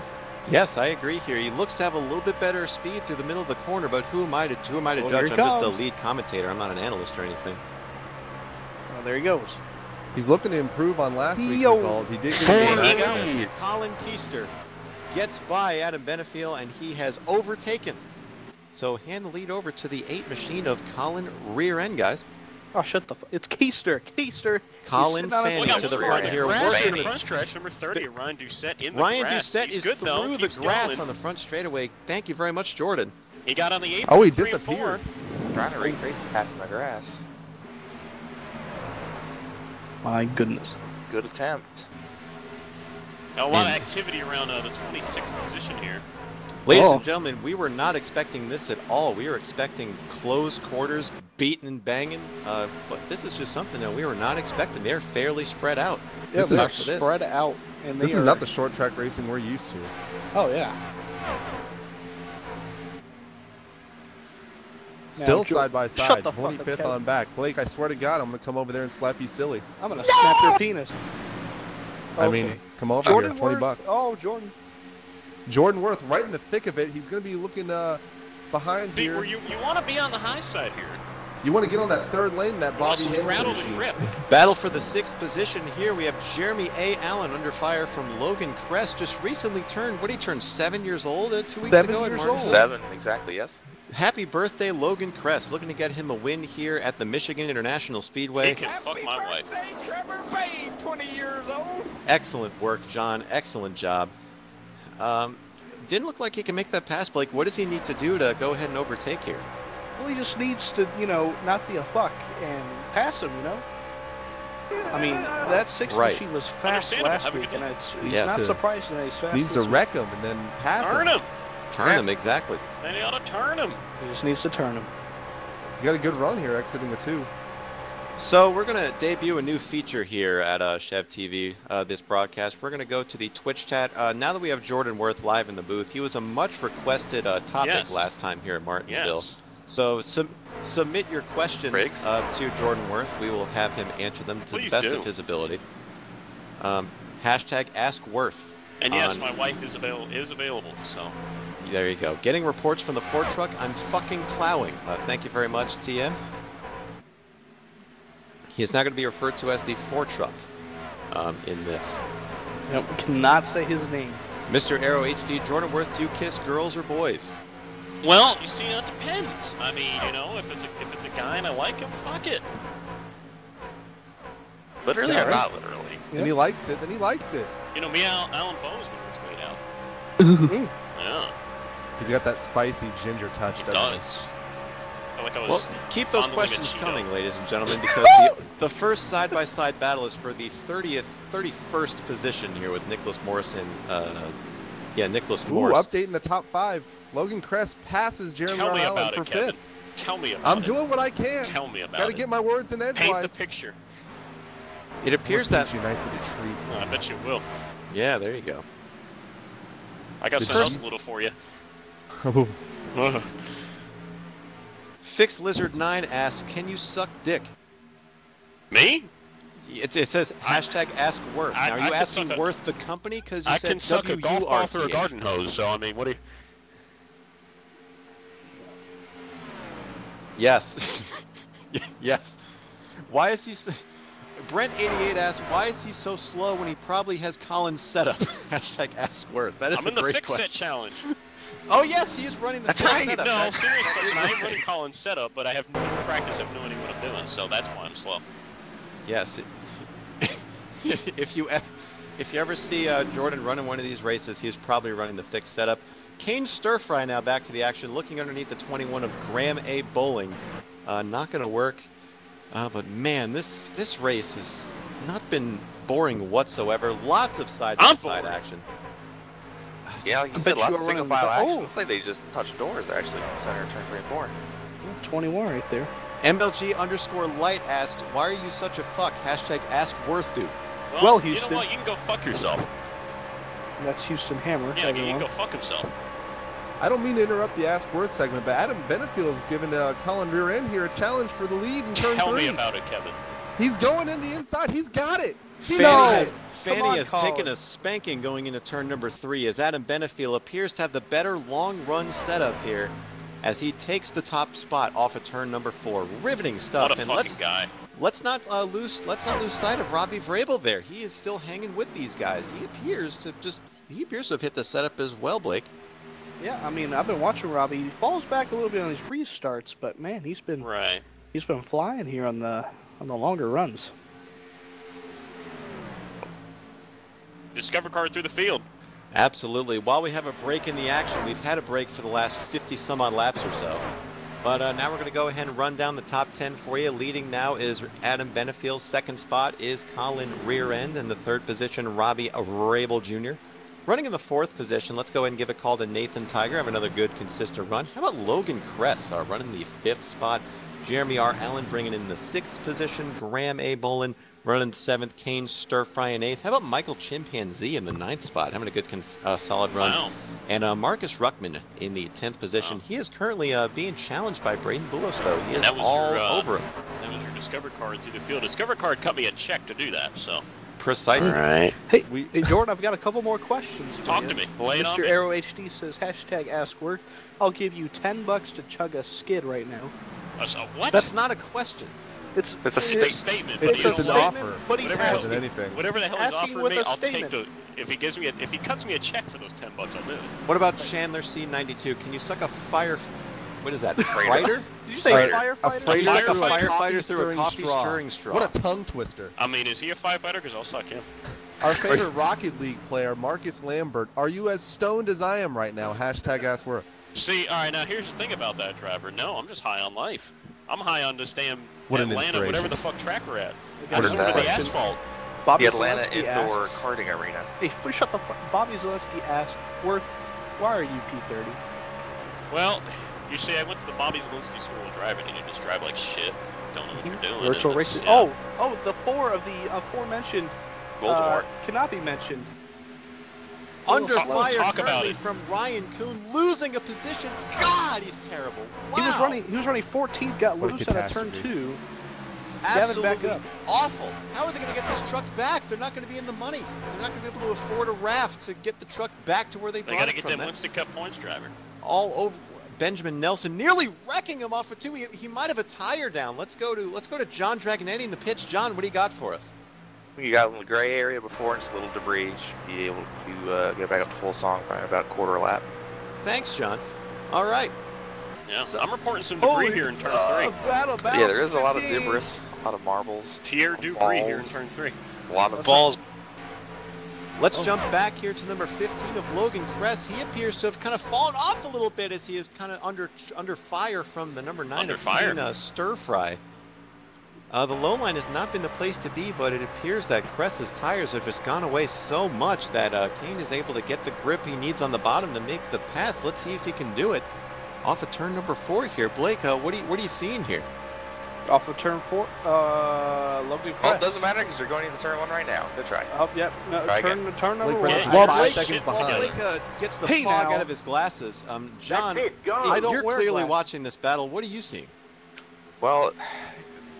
Yes, I agree here. He looks to have a little bit better speed through the middle of the corner, but who am I to judge? I'm just a lead commentator. I'm not an analyst or anything. Well, there he goes. He's looking to improve on last week's result. He did get Colin Keister gets by Adam Benefield, and he has overtaken. So hand the lead over to the 8 machine of Colin rear end, guys. Oh, shut the it's Keister. Colin Fanning to the front here. Working the front stretch, number 30, Ryan Doucette in the grass. Ryan Doucette is good, through the grass on the front straightaway. Thank you very much, Jordan. He got on the 8. Oh, he disappeared. Trying to recreate the pass in the grass. My goodness. Good attempt. A lot of activity around the 26th position here. Ladies and gentlemen, we were not expecting this at all. We were expecting close quarters, beating and banging, but this is just something that we were not expecting. They're fairly spread out. Yeah, they're spread out. And this is not the short track racing we're used to. Oh, yeah. Still side by side, 25th on back. Blake, I swear to God, I'm going to come over there and slap you silly. I'm going to snap your penis. I mean, come over here, $20. Oh, Jordan. Jordan Worth, right in the thick of it. He's going to be looking behind here. You want to be on the high side here. You want to get on that 3rd lane, that Bobby Battle for the 6th position here. We have Jeremy A. Allen under fire from Logan Crest. Just recently turned, what did he turn, 7 years old 2 weeks ago? 7, exactly, yes. Happy birthday, Logan Crest. Looking to get him a win here at the Michigan International Speedway. He can fuck my wife. Trevor Payne, 20 years old. Excellent work, John. Excellent job. Didn't look like he can make that pass, Blake. What does he need to do to go ahead and overtake here? Well, he just needs to, not be a fuck and pass him, I mean, that 6 machine was fast last week, and it's not surprising that he's fast. Needs to wreck him and then pass him. Turn him, exactly. They ought to turn him. He just needs to turn him. He's got a good run here, exiting the 2. So we're going to debut a new feature here at Chev TV, this broadcast. We're going to go to the Twitch chat. Now that we have Jordan Worth live in the booth, he was a much requested topic last time here at Martinsville. Yes. So submit your questions to Jordan Worth. We will have him answer them to the best of his ability. Hashtag Ask Worth. And yes, my wife is available, so. There you go. Getting reports from the Ford truck. I'm fucking plowing. Thank you very much, TM. He is now going to be referred to as the Ford truck in this. We cannot say his name. Mr. Arrow HD, Jordan Worth, do you kiss girls or boys? Well, you see, that depends. I mean, you know, if it's a guy and I like him, fuck it. Literally or not literally? And he likes it, then he likes it. You know, me, Alan Bozeman was made out. Yeah. He's got that spicy ginger touch, doesn't he? Well, keep those questions coming, ladies and gentlemen, because the first side-by-side battle is for the 31st position here with Nicholas Morrison. Nicholas Morris. Updating the top 5. Logan Kress passes Jeremy Allen for 5th. Tell me about it. I'm doing what I can. Tell me about it. Got to get my words in edgewise. Paint the picture. It appears that you nicely to tree. I bet you will. Yeah, there you go. I got something else little for you. Fix Lizard 9 asks, "Can you suck dick?" Me? It says hashtag Ask Worth. Now, are you asking Worth the company? Because you I said can suck a golf ball through a garden hose. So I mean, what do you? Yes. Yes. Why is he? Brent88 asks, "Why is he so slow when he probably has Colin's setup?" Hashtag Ask Worth. That is I'm in the fix set challenge. Oh yes, he is running the setup. No, seriously, I ain't running Colin's setup, but I have no practice. I have no idea what I'm doing, so that's why I'm slow. Yes. If you ever see Jordan running one of these races, he's probably running the fixed setup. Kane Stir Fry now back to the action, looking underneath the 21 of Graham A. Bowling. Not going to work. But man, this race has not been boring whatsoever. Lots of side-by-side action. Yeah, like you said, lots of single file action. Looks like they just touched doors actually in the center of turn 3 and 4. 21 right there. MLG_light asked, "Why are you such a fuck?" Hashtag Ask Worth dude. Well, Houston. You know what? You can go fuck yourself. That's Houston Hammer. Yeah, you can go fuck himself. I don't mean to interrupt the Ask Worth segment, but Adam Benefield has given Colin Rear End here a challenge for the lead in turn 3. Tell me about it, Kevin. He's going in the inside. He's got it. He's got it. Fanny has taken a spanking going into turn number 3 as Adam Benefield appears to have the better long run setup here as he takes the top spot off of turn number 4. Riveting stuff. What a fucking guy. Let's not lose sight of Robbie Vrabel there. He is still hanging with these guys. He appears to have hit the setup as well, Blake. Yeah, I mean, I've been watching Robbie. He falls back a little bit on his restarts, but man, he's been flying here on the longer runs. Discover card through the field. Absolutely. While we have a break in the action, we've had a break for the last 50 some odd laps or so. But now we're going to go ahead and run down the top 10 for you. Leading now is Adam Benefield's. Second spot is Colin Rear End. In the third position, Robbie Vrabel Jr. Running in the fourth position, let's go ahead and give a call to Nathan Tiger. Have another good, consistent run. How about Logan Kress running the fifth spot? Jeremy R. Allen bringing in the sixth position. Graham A. Bolin running seventh. Kane Stir Fry in eighth. How about Michael Chimpanzee in the ninth spot? Having a good, solid run. Wow. And Marcus Ruckman in the 10th position. Wow. He is currently being challenged by Braden Boulos, though. He is all over him. That was your Discover card through the field. Discover card cut me a check to do that, so. Precisely. All right. Hey, Jordan, I've got a couple more questions for Talk you. to me. Lay it on Mr. me. Arrow HD says, hashtag Ask Worth. I'll give you $10 to chug a skid right now. So what? That's not a question. It's a statement. It's an offer. But he's asking anything. Whatever the hell he's Asking offering with me, a I'll statement. take the. If he cuts me a check for those $10, I'll do it. What about Chandler C92? Can you suck a fire? What is that? Freighter? Did you say firefighter? A freighter Like a through a firefighter through a coffee coffee stirring straw. What a tongue twister. I mean, is he a firefighter? Because I'll suck him. Our favorite Rocket League player, Marcus Lambert. Are you as stoned as I am right now? Hashtag Ask Worth. See, all right, now here's the thing about that, driver. No, I'm just high on life. I'm high on the damn What an Atlanta, inspiration. whatever the fuck track we're at. What is that? The asphalt. Bobby The Atlanta Zelensky Indoor asks, Karting Arena. Hey, please shut the fuck. Bobby Zelensky asks, Worth, why are you P30? Well, you see, I went to the Bobby Zelensky School of Driving, and you just drive like shit. Don't know what you're doing. Virtual and it's- races. yeah. Oh, the 4 of the aforementioned Voldemort. cannot be mentioned. Under Talk fire about currently it. from Ryan Kuhn, losing a position. God, he's terrible. Wow. He was running 14th, got What a loose at a turn catastrophe. 2. Gavin Absolutely back up. awful. How are they going to get this truck back? They're not going to be in the money. They're not going to be able to afford a raft to get the truck back to where they They brought got to it get from. them That's Winston Cup points, driver. all over. Benjamin Nelson nearly wrecking him off of 2. He might have a tire down. Let's go to John Dragonetti in the pitch. John, what do you got for us? You got a little gray area before and just a little debris. Should be able to get back up to full song by about a quarter lap. Thanks, John. All right. Yeah, So- I'm reporting some debris here in turn 3. Battle, Yeah, there is a lot of 15. debris, a lot of marbles, Pierre Dupri here in balls. turn 3. a lot of balls. Let's jump back here to number 15 of Logan Kress. He appears to have kind of fallen off a little bit as he is kind of under fire from the number 9 Under of fire? Keen, Stir Fry. The low line has not been the place to be, but it appears that Kress's tires have just gone away so much that Kane is able to get the grip he needs on the bottom to make the pass. Let's see if he can do it. Off of turn number 4 here. Blake, what are you seeing here? Off of turn 4, Logan Well, it Kress. doesn't matter because they're going into turn 1 right now. Good try. Oh, yep. No, Try turn number Blake 1. Reynolds is Well, 5 Blake- seconds shit, behind. Blake gets the Hey, fog now. out of his glasses. John, That's it, gone. I don't you're wear clearly glasses. watching this battle. What are you seeing? Well,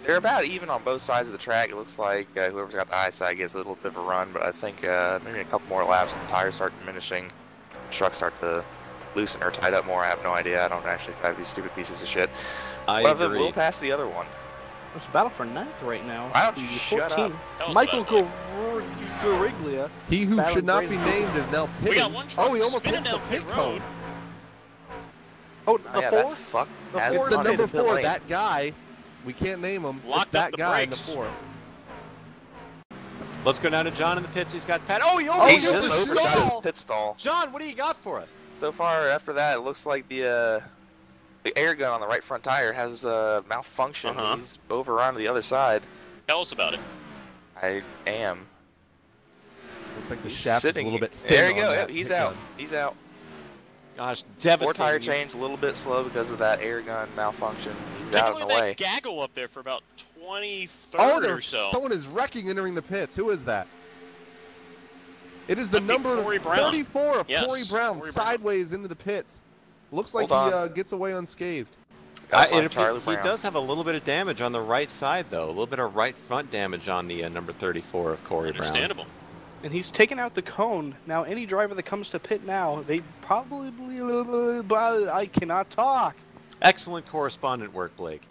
they're about even on both sides of the track. It looks like whoever's got the high side gets a little bit of a run, but I think maybe in a couple more laps, the tires start diminishing, trucks start to loosen or tied up more. I have no idea. I don't actually drive these stupid pieces of shit. I One of them agree. will pass the other one. It's a battle for 9th right now. Why don't you The shut 14. up? Tell us Michael about it. Gariglia. He who Battling should not be crazy. named is now We pitting. got one truck Oh, he almost spinning hits the down pit pit cone. road. Oh, Oh, the yeah, 4? that fuck The has four- It's the gone number into pit 4, lane. that guy. We can't name him. Locked It's that up the guy in the brakes. 4. Let's go down to John in the pits. He's got Pat. Oh, he He overshot just the overshot his stall. pit stall. John, what do you got for us? So far, after that, it looks like the air gun on the right front tire has malfunctioned. Uh-huh. He's overrun to the other side. Tell us about it. I am. Looks like the He's shaft is a sitting. little bit thin. There you on go. that He's pit out. gun. He's out. Gosh, Four devastating. tire change, a little bit slow because of that air gun malfunction. He's Take a out look in at the that way. gaggle up there for about 23rd Oh, or so. someone is wrecking entering the pits. Who is that? It is the That'd be number Corey Brown. 34 of Yes, Corey Brown, Corey Brown. sideways into the pits. Looks like Hold he on. gets away unscathed. Gotta find He Charlie Brown. does have a little bit of damage on the right side, though. A little bit of right front damage on the number 34 of Corey Brown. Understandable. And he's taken out the cone. Now, any driver that comes to pit now, they probably... I cannot talk. Excellent correspondent work, Blake.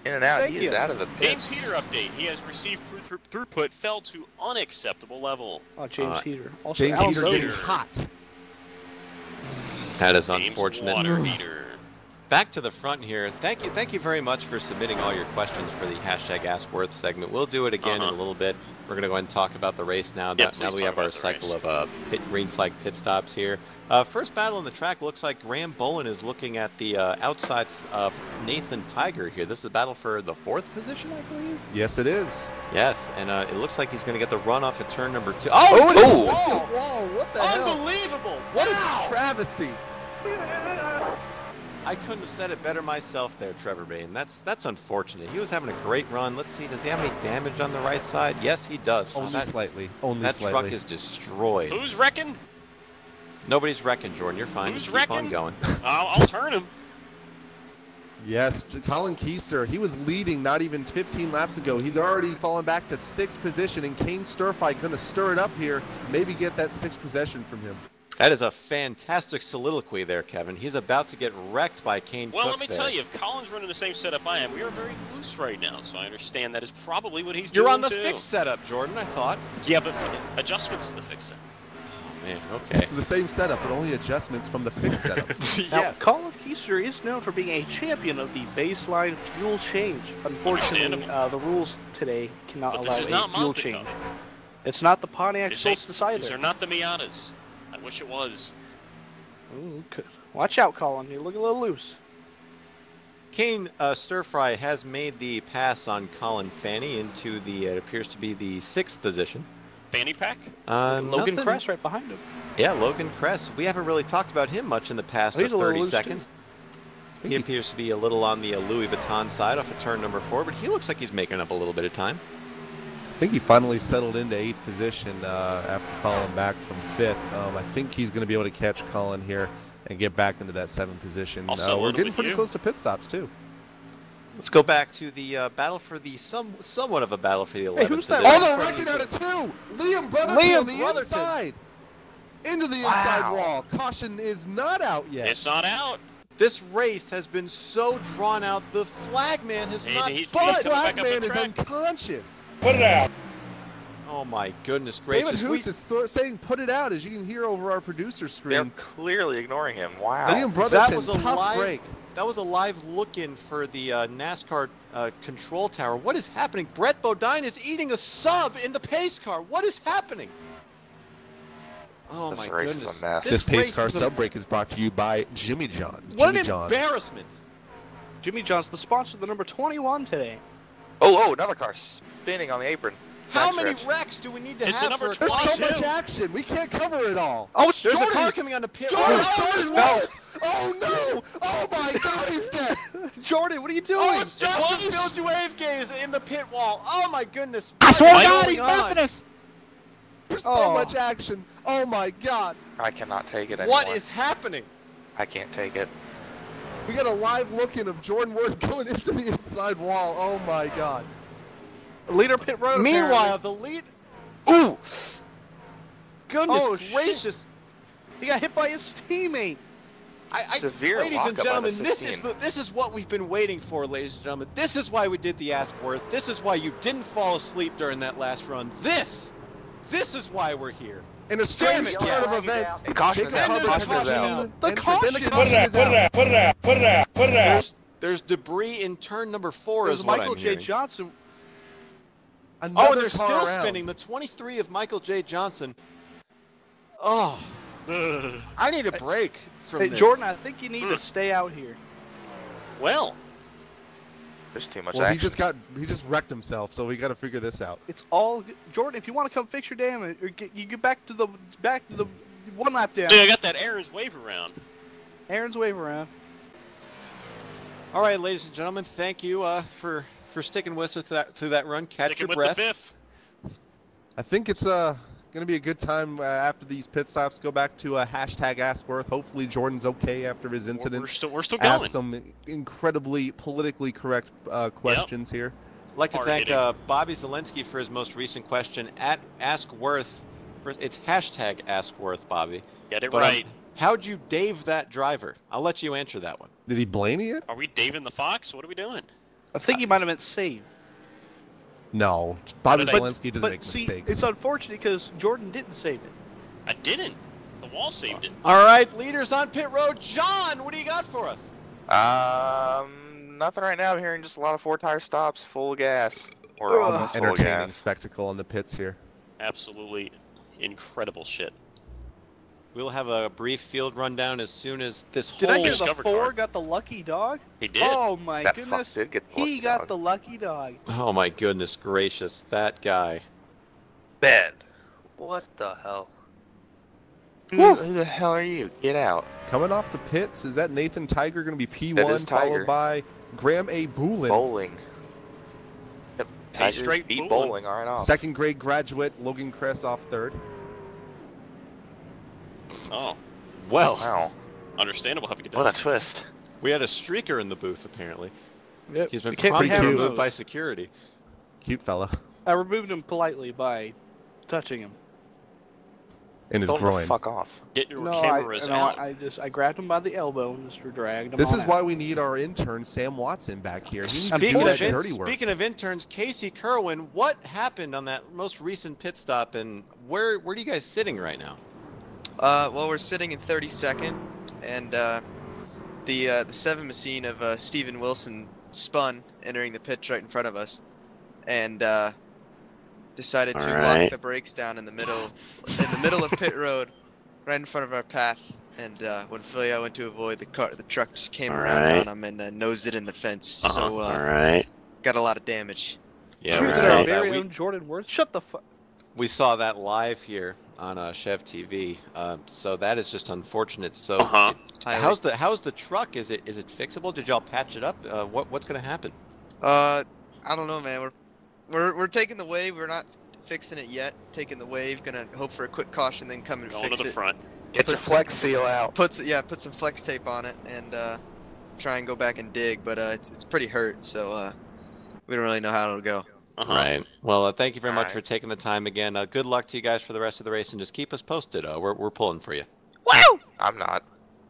In and out. Thank He is you. out of the James pits. Heater update. He has received throughput fell to unacceptable level. Oh, James Uh, Heater. Also, James Alan Heater Zoder. getting hot. That is James unfortunate. Water Heater. Back to the front here. Thank you very much for submitting all your questions for the hashtag AskWorth segment. We'll do it again in a little bit. We're going to go ahead and talk about the race now. Yeah, now please that we talk have our about the cycle race. of green flag pit stops here. First battle on the track looks like Graham Bolin is looking at the outsides of Nathan Tiger here. This is a battle for the 4th position, I believe. Yes, it is. Yes, and it looks like he's going to get the run off at turn number 2. Oh, Oh, it is. whoa! Whoa, what the hell? Unbelievable! What Wow! a travesty. I couldn't have said it better myself there, Trevor Bain. That's unfortunate. He was having a great run. Let's see, does he have any damage on the right side? Yes, he does. Only that slightly. Only that slightly. truck is destroyed. Who's wrecking? Nobody's wrecking, Jordan. You're fine. Who's Just keep on wrecking? going. I'll turn him. Yes, Colin Keister, he was leading not even 15 laps ago. He's already fallen back to 6th position, and Kane Sturfite going to stir it up here, maybe get that 6th possession from him. That is a fantastic soliloquy there, Kevin. He's about to get wrecked by Kane Well, Cook let me there. tell you, if Colin's running the same setup I am, we are very loose right now, so I understand that is probably what he's You're doing on the too. fixed setup, Jordan, I thought. Yeah, but adjustments to the fix setup. Oh, man, okay. It's the same setup, but only adjustments from the fixed setup. Now, Yes. Colin Keister is known for being a champion of the baseline fuel change. Unfortunately, Understandable. the rules today cannot But allow this is a not fuel Mazda change. Cup. It's not the Pontiac This ain't- Solstice These either. are not the Miatas. I wish it was. Ooh, watch out, Colin. You look a little loose. Kane Stir Fry has made the pass on Colin Fanny into the, it appears to be the 6th position. Fanny pack? Logan Kress right behind him. Yeah, Logan Kress. We haven't really talked about him much in the past 30 seconds. He appears to be a little on the Louis Vuitton side off of turn number 4, but he looks like he's making up a little bit of time. I think he finally settled into 8th position after falling back from 5th. I think he's going to be able to catch Colin here and get back into that 7th position. We're getting pretty close to pit stops, too. Let's go back to the battle for the somewhat of a battle for the 11th who's position. that? Oh, they're wrecking out of 2! Liam Brotherton on the inside! Into the inside wall. Caution is not out yet. It's not out. This race has been so drawn out. The flagman has not budged. The flagman is unconscious. Put it out. Oh my goodness gracious. David Hoots is saying put it out, as you can hear over our producer screen. They're clearly ignoring him. Wow. Liam Brotherton, tough break. That was a live look-in for the NASCAR control tower. What is happening? Brett Bodine is eating a sub in the pace car. What is happening? Oh this my race goodness. is a mess. This pace car sub break is brought to you by Jimmy John's. What an embarrassment. Jimmy John's, the sponsor of the number 21 today. Oh, another car spinning on the apron. How many wrecks do we need to have for a There's so much action. We can't cover it all. Oh, it's There's Jordan. a car coming on the pit. Jordan, no. Oh, no. Oh, my God, he's dead. Jordan, what are you doing? Oh, it's Justin Viljuevga's in the pit wall. Oh, my goodness. I swear to God, he's buffing us. There's so much action. Oh, my God. I cannot take it anymore. What is happening? I can't take it. We got a live look-in of Jordan Worth going into the inside wall. Oh, my God. Leader pit road. Meanwhile, the lead... Ooh! Goodness gracious. He got hit by his teammate. Severe ladies and lockup gentlemen, on the this is what we've been waiting for, ladies and gentlemen. This is why we did the Ask Worth. This is why you didn't fall asleep during that last run. This is why we're here. In a strange turn of events, And caution is out. Caution is out. The caution. Put it out. There's debris in turn number 4 There's is what Michael I'm J. hearing. Johnson. Oh, they're still spinning. The 23 of Michael J. Johnson. Oh. I need a break from Hey, this. Jordan, I think you need to stay out here. Well. There's too much Well, action. he just wrecked himself, so we got to figure this out. It's all good. Jordan, if you want to come fix your damage, or you get back to the one lap down. Dude, I got that Aaron's wave around. Aaron's wave around. All right, ladies and gentlemen, thank you for sticking with us through that run. Catch Sticking your with breath. the biff. I think it's going to be a good time after these pit stops. Go back to hashtag AskWorth. Hopefully Jordan's okay after his incident. We're still going. Ask some incredibly politically correct questions here. I'd like to thank Bobby Zelensky for his most recent question at AskWorth. It's hashtag AskWorth, Bobby. Get it right. How'd you Dave that driver? I'll let you answer that one. Did he Blaney it? Are we Daving the Fox? What are we doing? I think he might have meant save. No, Bobby But- Zelensky doesn't make See, mistakes. it's unfortunate because Jordan didn't save it. I didn't. The wall saved it. All right, leaders on pit road. John, what do you got for us? Nothing right now. I'm hearing just a lot of 4-tire stops, full gas. Or almost full Entertaining gas. spectacle in the pits here. Absolutely incredible shit. We'll have a brief field rundown as soon as this Did whole... I hear the Discover 4 car. got the lucky dog? He did. Oh my That goodness. fuck did get the He lucky got dog. the lucky dog. Oh my goodness gracious, that guy. Ben. What the hell? Who the hell are you? Get out. Coming off the pits, is that Nathan Tiger going to be That P1 is Tiger. followed by Graham A. Boolin? Bowling. Yep. Tigers straight beat bowling. bowling right off. Second grade graduate Logan Kress off third. Oh, Well, Wow. understandable. Have a good day. What a twist. we had a streaker in the booth, apparently. Yep. He's been We can't promptly have him removed move. by security. Cute fella. I removed him politely by touching him. In his Told him to groin. fuck off. Get your No, cameras out. I grabbed him by the elbow and just dragged him. This on is out. why we need our intern Sam Watson back here. He needs to do that dirty work. Speaking of interns, Casey Kerwin, what happened on that most recent pit stop, and where are you guys sitting right now? Well, we're sitting in 32nd, and the 7 machine of Steven Wilson spun, entering the pit right in front of us, and decided to lock the brakes down in the middle of pit road, right in front of our path. and when Philly went to avoid the truck just came around on him and nosed it in the fence. So all right. got a lot of damage. Yeah, Here's we our saw very that. own Jordan Worth. Shut the fuck. We saw that live here on Chev TV. So that is just unfortunate. So how's the truck? Is it fixable? Did y'all patch it up? What's gonna happen? I don't know, man. We're taking the wave. We're not fixing it yet. Taking the wave. Gonna hope for a quick caution, then come and Going fix to the it. front. Get the flex seal out. Put some flex tape on it and try and go back and dig. But it's pretty hurt, so we don't really know how it'll go. Right. Well, thank you very much for taking the time again. Good luck to you guys for the rest of the race, and just keep us posted. We're pulling for you. Woo! I'm not.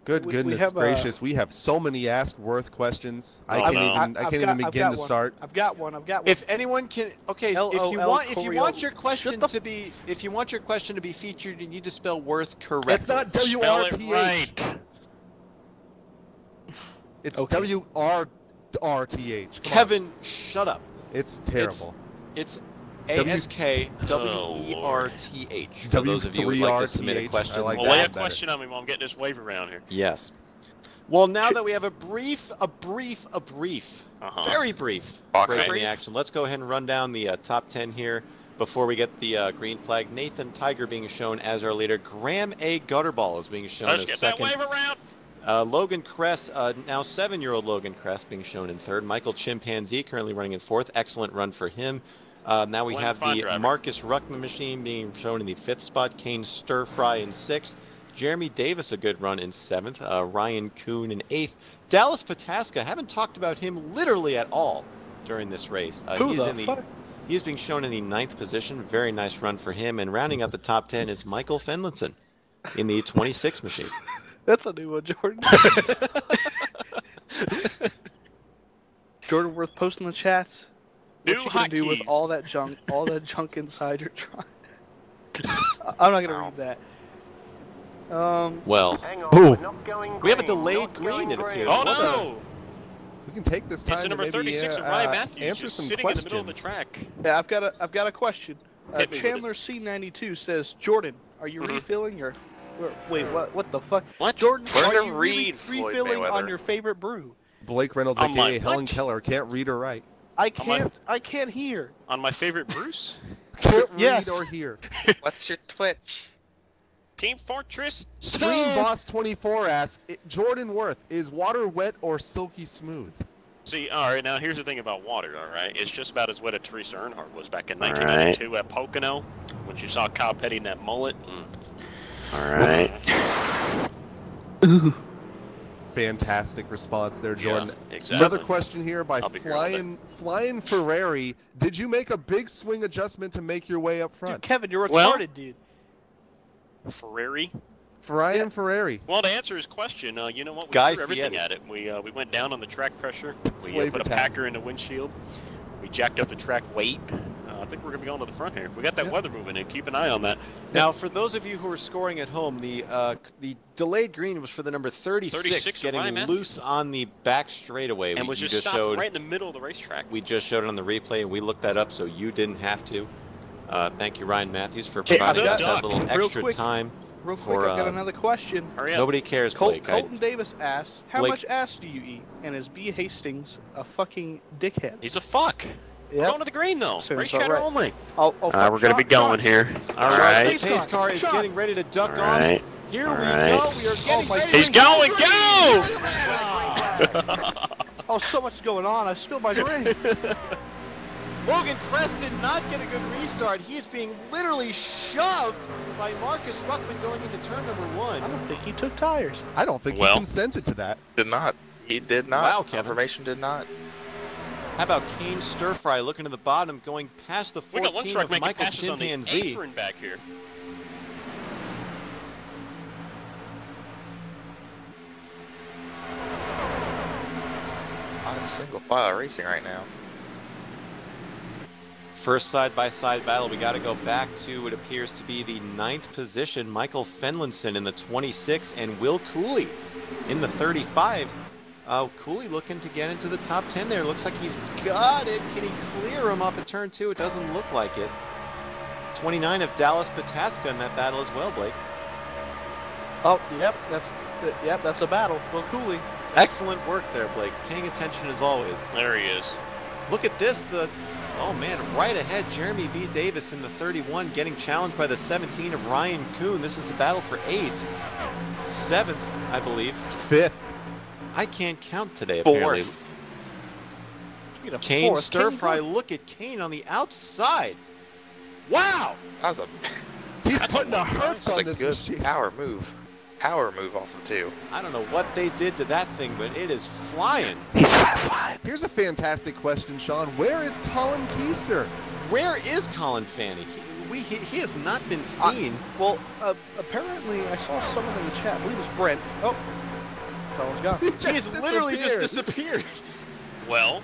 Goodness gracious, we have so many Ask Worth questions. I can't even begin to start. I've got one. If anyone can, if you want your question to be featured, you need to spell Worth correctly. It's not W-R-T-H. Right. It's W-R-R-T-H. Kevin, shut up. It's terrible. It's A-S-K-W-E-R-T-H. For those of you who would like to submit a question. Well, lay a question on me while I'm getting this wave around here. Yes. Well, now that we have a brief, very brief break in the action, let's go ahead and run down the top 10 here before we get the green flag. Nathan Tiger being shown as our leader. Graham A. Gutterball is being shown as second. Let's get that wave around. Logan Kress, now 7-year-old Logan Kress being shown in third. Michael Chimpanzee currently running in fourth. Excellent run for him. Now we have the Marcus Ruckman machine being shown in the 5th spot. Kane Stir Fry in 6th. Jeremy Davis, a good run in 7th. Ryan Kuhn in 8th. Dallas Pataska, haven't talked about him literally at all during this race. He's being shown in the 9th position. Very nice run for him. And rounding out the top 10 is Michael Fenlinson in the 26 machine. That's a new one, Jordan. Jordan Worth posting in the chats. What you gonna do with all that junk inside your truck? I'm not gonna read that. Well, we have a delayed green, it appears. Oh no! We can take this time to maybe 36 Ryan Matthews answer just some sitting questions. in the middle of the track. Yeah, I've got a question. Chandler C92 says, Jordan, are you refilling your? Wait, what the fuck? What? Jordan, Learn are to you read, Floyd refilling Mayweather. on your favorite brew? Blake Reynolds, I'm aka like, Helen what? Keller, can't read or write. I can't hear. On my favorite Bruce? Can't read Yes. or hear. What's your Twitch? Team Fortress 2! Stream Boss 24 asks, Jordan Worth, is water wet or silky smooth? See, all right, now here's the thing about water, all right? It's just about as wet as Teresa Earnhardt was back in 1992 at Pocono when she saw Kyle Petty in that mullet. All right. Fantastic response there, Jordan. Yeah, exactly. Another question here by Flying Ferrari. Did you make a big swing adjustment to make your way up front? Dude, Kevin, you're retarded, dude. Ferrari? Ferrari. Well, to answer his question, you know what? We Guy threw everything Fieri. at it. We went down on the track pressure. We Flavor put a tap. packer in the windshield. We jacked up the track weight. I think we're going to be going to the front here. We got that weather moving in. Keep an eye on that. Now, for those of you who are scoring at home, the delayed green was for the number 36 getting loose on the back straightaway. And was just stopped right in the middle of the racetrack. We just showed it on the replay, and we looked that up so you didn't have to. Thank you, Ryan Matthews, for providing us that little extra time. Real quick, I've got another question. Hurry up. Nobody cares, Blake. Colton Davis asks, how Blake- much ass do you eat? And is B. Hastings a fucking dickhead? He's a fuck. We're Yep. going to the green, though. Sounds Race about chatter right. only. We're going to be going here. All right. The pace car is getting ready to duck on. Here we go. We are getting ready. He's going. Go! Oh, so much going on. I spilled my drink. Logan Kress did not get a good restart. He is being literally shoved by Marcus Ruckman going into turn number 1. I don't think he took tires. I don't think he consented to that. Did not. He did not. Wow, Kevin. Confirmation did not. How about Kane Stir Fry looking to the bottom, going past the We got one 14 truck of making Michael passes on the Chimpanzee. apron back here. On a single file racing right now. First side-by-side battle, we got to go back to what appears to be the 9th position. Michael Fenlinson in the 26 and Will Cooley in the 35. Cooley looking to get into the top 10 there. Looks like he's got it. Can he clear him off at turn 2? It doesn't look like it. 29 of Dallas Pataska in that battle as well, Blake. Oh, yep, that's a battle. Well, Cooley. Excellent work there, Blake. Paying attention as always. There he is. Look at this. Oh man, right ahead, Jeremy B. Davis in the 31, getting challenged by the 17 of Ryan Kuhn. This is the battle for 8th. 7th, I believe. It's 5th. I can't count today, apparently. 4th. Kane stir fry. Look at Kane on the outside. Wow! That was a He's putting the hurts that's on a this good machine. power move. Power move off of 2. I don't know what they did to that thing, but it is flying. He's flying. Here's a fantastic question, Sean. Where is Colin Keister? Where is Colin Fanny? He has not been seen. Apparently I saw someone in the chat. I believe it was Brent. Oh, Colin's gone. He's literally just disappeared. Well,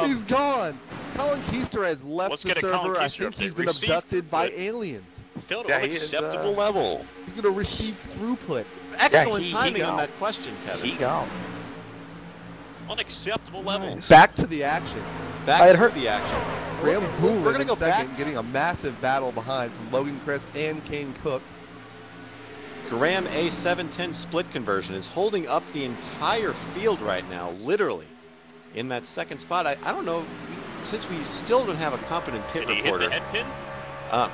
He's gone. Colin Keister has left let's the get a Colin server. I Keister think he's update. been Receive abducted by throughput. aliens. failed Yeah, at he is, acceptable level. He's going to receive throughput. Excellent he timing on gone. that question, Kevin. He gone. Unacceptable level. Nice. Back to the action. Back I had to heard- the action. Graham We're Poulin gonna in go second, back. getting a massive battle behind from Logan Crest and Kane Cook. Graham A710 split conversion is holding up the entire field right now, literally, in that second spot. I don't know, since we still don't have a competent pit Did he hit reporter. the head pin? I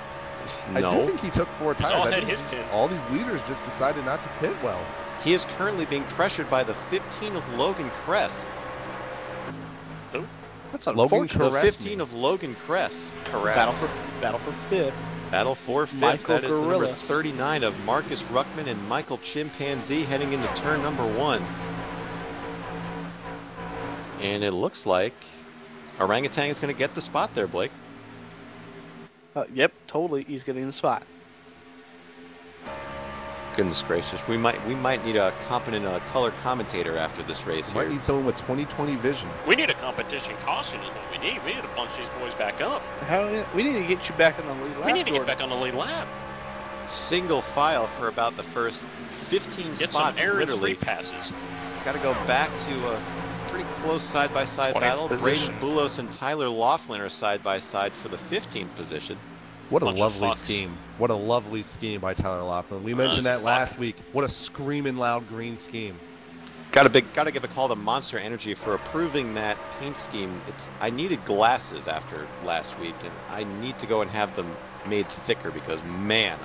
do No, think he took 4 tires. all I had think his just- pin. all these leaders just decided not to pit well. he is currently being pressured by the 15 of Logan Kress. That's Logan unfortunate. The Kress. 15 of Logan Kress. Battle Caress. for 5th. Battle for 5th. Michael That is the number Gorilla. 39 of Marcus Ruckman and Michael Chimpanzee heading into turn number 1. And it looks like Orangutan is going to get the spot there, Blake. Yep, totally. He's getting the spot. Goodness gracious, we might need a competent color commentator after this race Might here. need someone with 20/20 vision. We need a competition caution is what we need. We need to bunch these boys back up. We need to get you back on the lead lap. We need to get Jordan. back on the lead lap. Single file for about the first 15 Get some spots, errant literally. free passes. Got to go back to a pretty close side-by-side 20th battle. position. Braden Boulos and Tyler Laughlin are side-by-side for the 15th position. What a Bunch of lovely fucks. scheme. What a lovely scheme by Tyler Laughlin. We mentioned that fuck. last week. What a screaming loud green scheme. Got to give a call to Monster Energy for approving that paint scheme. I needed glasses after last week, and I need to go and have them made thicker because, man,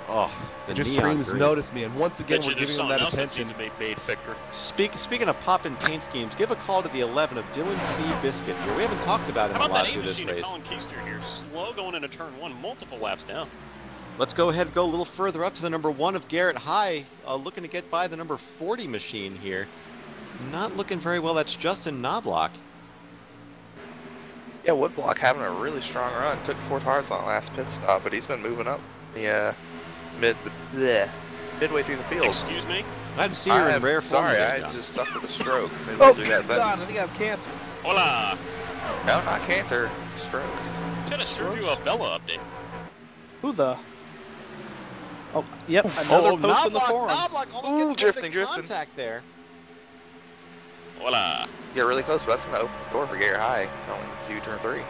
the It just neon screams, green. notice me. And once again, Bet we're you there's giving them something that else that attention. needs to be made thicker. Speaking of popping paint schemes, give a call to the 11 of Dylan C. Biscuit here. We haven't talked about him How a about lot that through this A-machine of race. Colin Keister here? Slow going into turn 1, multiple laps down. Let's go ahead and go a little further up to the number 1 of Garrett High, looking to get by the number 40 machine here. Not looking very well. That's Justin Knobloch. Yeah, Woodblock having a really strong run. Took 4 tires on the last pit stop, but he's been moving up the midway through the field. Excuse me? Glad to see you in rare form. Sorry, today, I John. just suffered a stroke midway Oh, through that God, I sentence. think I have cancer. Hola! No, not cancer. Strokes. Got a Sergio Abella update. Who the? Oh, yep, another post in the forum. Knobloch Ooh, almost gets drifting. contact there. Hola! Yeah, really close, but that's going to open the door for Garrett High going to turn 3.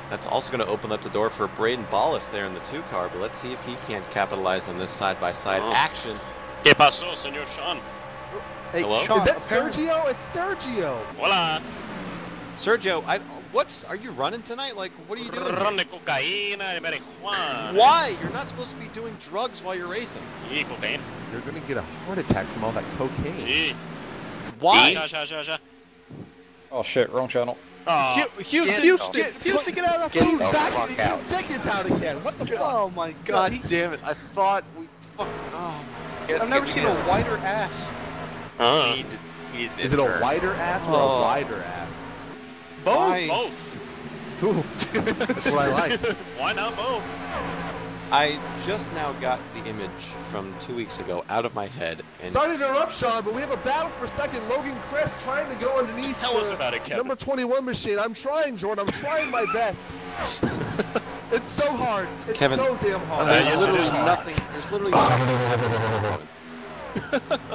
That's also going to open up the door for Braden Ballas there in the 2 car, but let's see if he can't capitalize on this side-by-side Oh. action. ¿Qué pasó, señor Sean? Hey, Hello? Sean, Is that apparently- Sergio? It's Sergio. Hola! Sergio, are you running tonight? Like, what are you doing? Run de cocaína, de marihuana. Why? You're not supposed to be doing drugs while you're racing. Y cocaine. You're going to get a heart attack from all that cocaine. Y. Why? Ja. Oh shit, wrong channel. Oh, Houston, get out of the Get food. the Back, fuck his out. dick is out again. What the fuck? Oh my God God! damn it! I thought we. Oh my. I've never seen a whiter ass. Is it a wider ass or a wider ass? Why? both. Ooh, that's what I like. Why not both? I just now got the image from 2 weeks ago out of my head, and Sorry to interrupt, Sean, but we have a battle for second. Logan Crest trying to go underneath Tell us about it, Kevin. number 21 machine. I'm trying, Jordan. I'm trying my best. It's so hard. It's Kevin, so damn hard. there's yes, it literally is hard. nothing. There's literally nothing happening.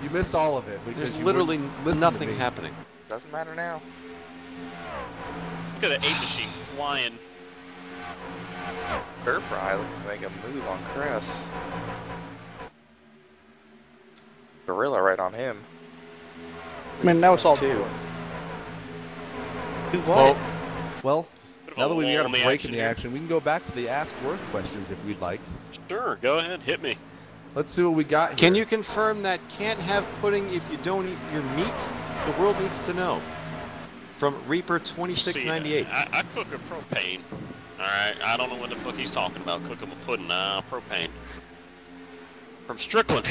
You missed all of it because There's you literally wouldn't listen to nothing me. happening. Doesn't matter now. Look at the 8 machine flying. Fry looking to make a move on Cress. gorilla right on him. I mean, now it's all Two. Well, now that we've got a break action in the here. action, we can go back to the Ask Worth questions if we'd like. Sure, go ahead, hit me. Let's see what we got here. Can you confirm that can't have pudding if you don't eat your meat? The world needs to know. From Reaper 2698. See, I cook a propane. Alright, I don't know what the fuck he's talking about. Cook him a pudding. Propane. From Strickland.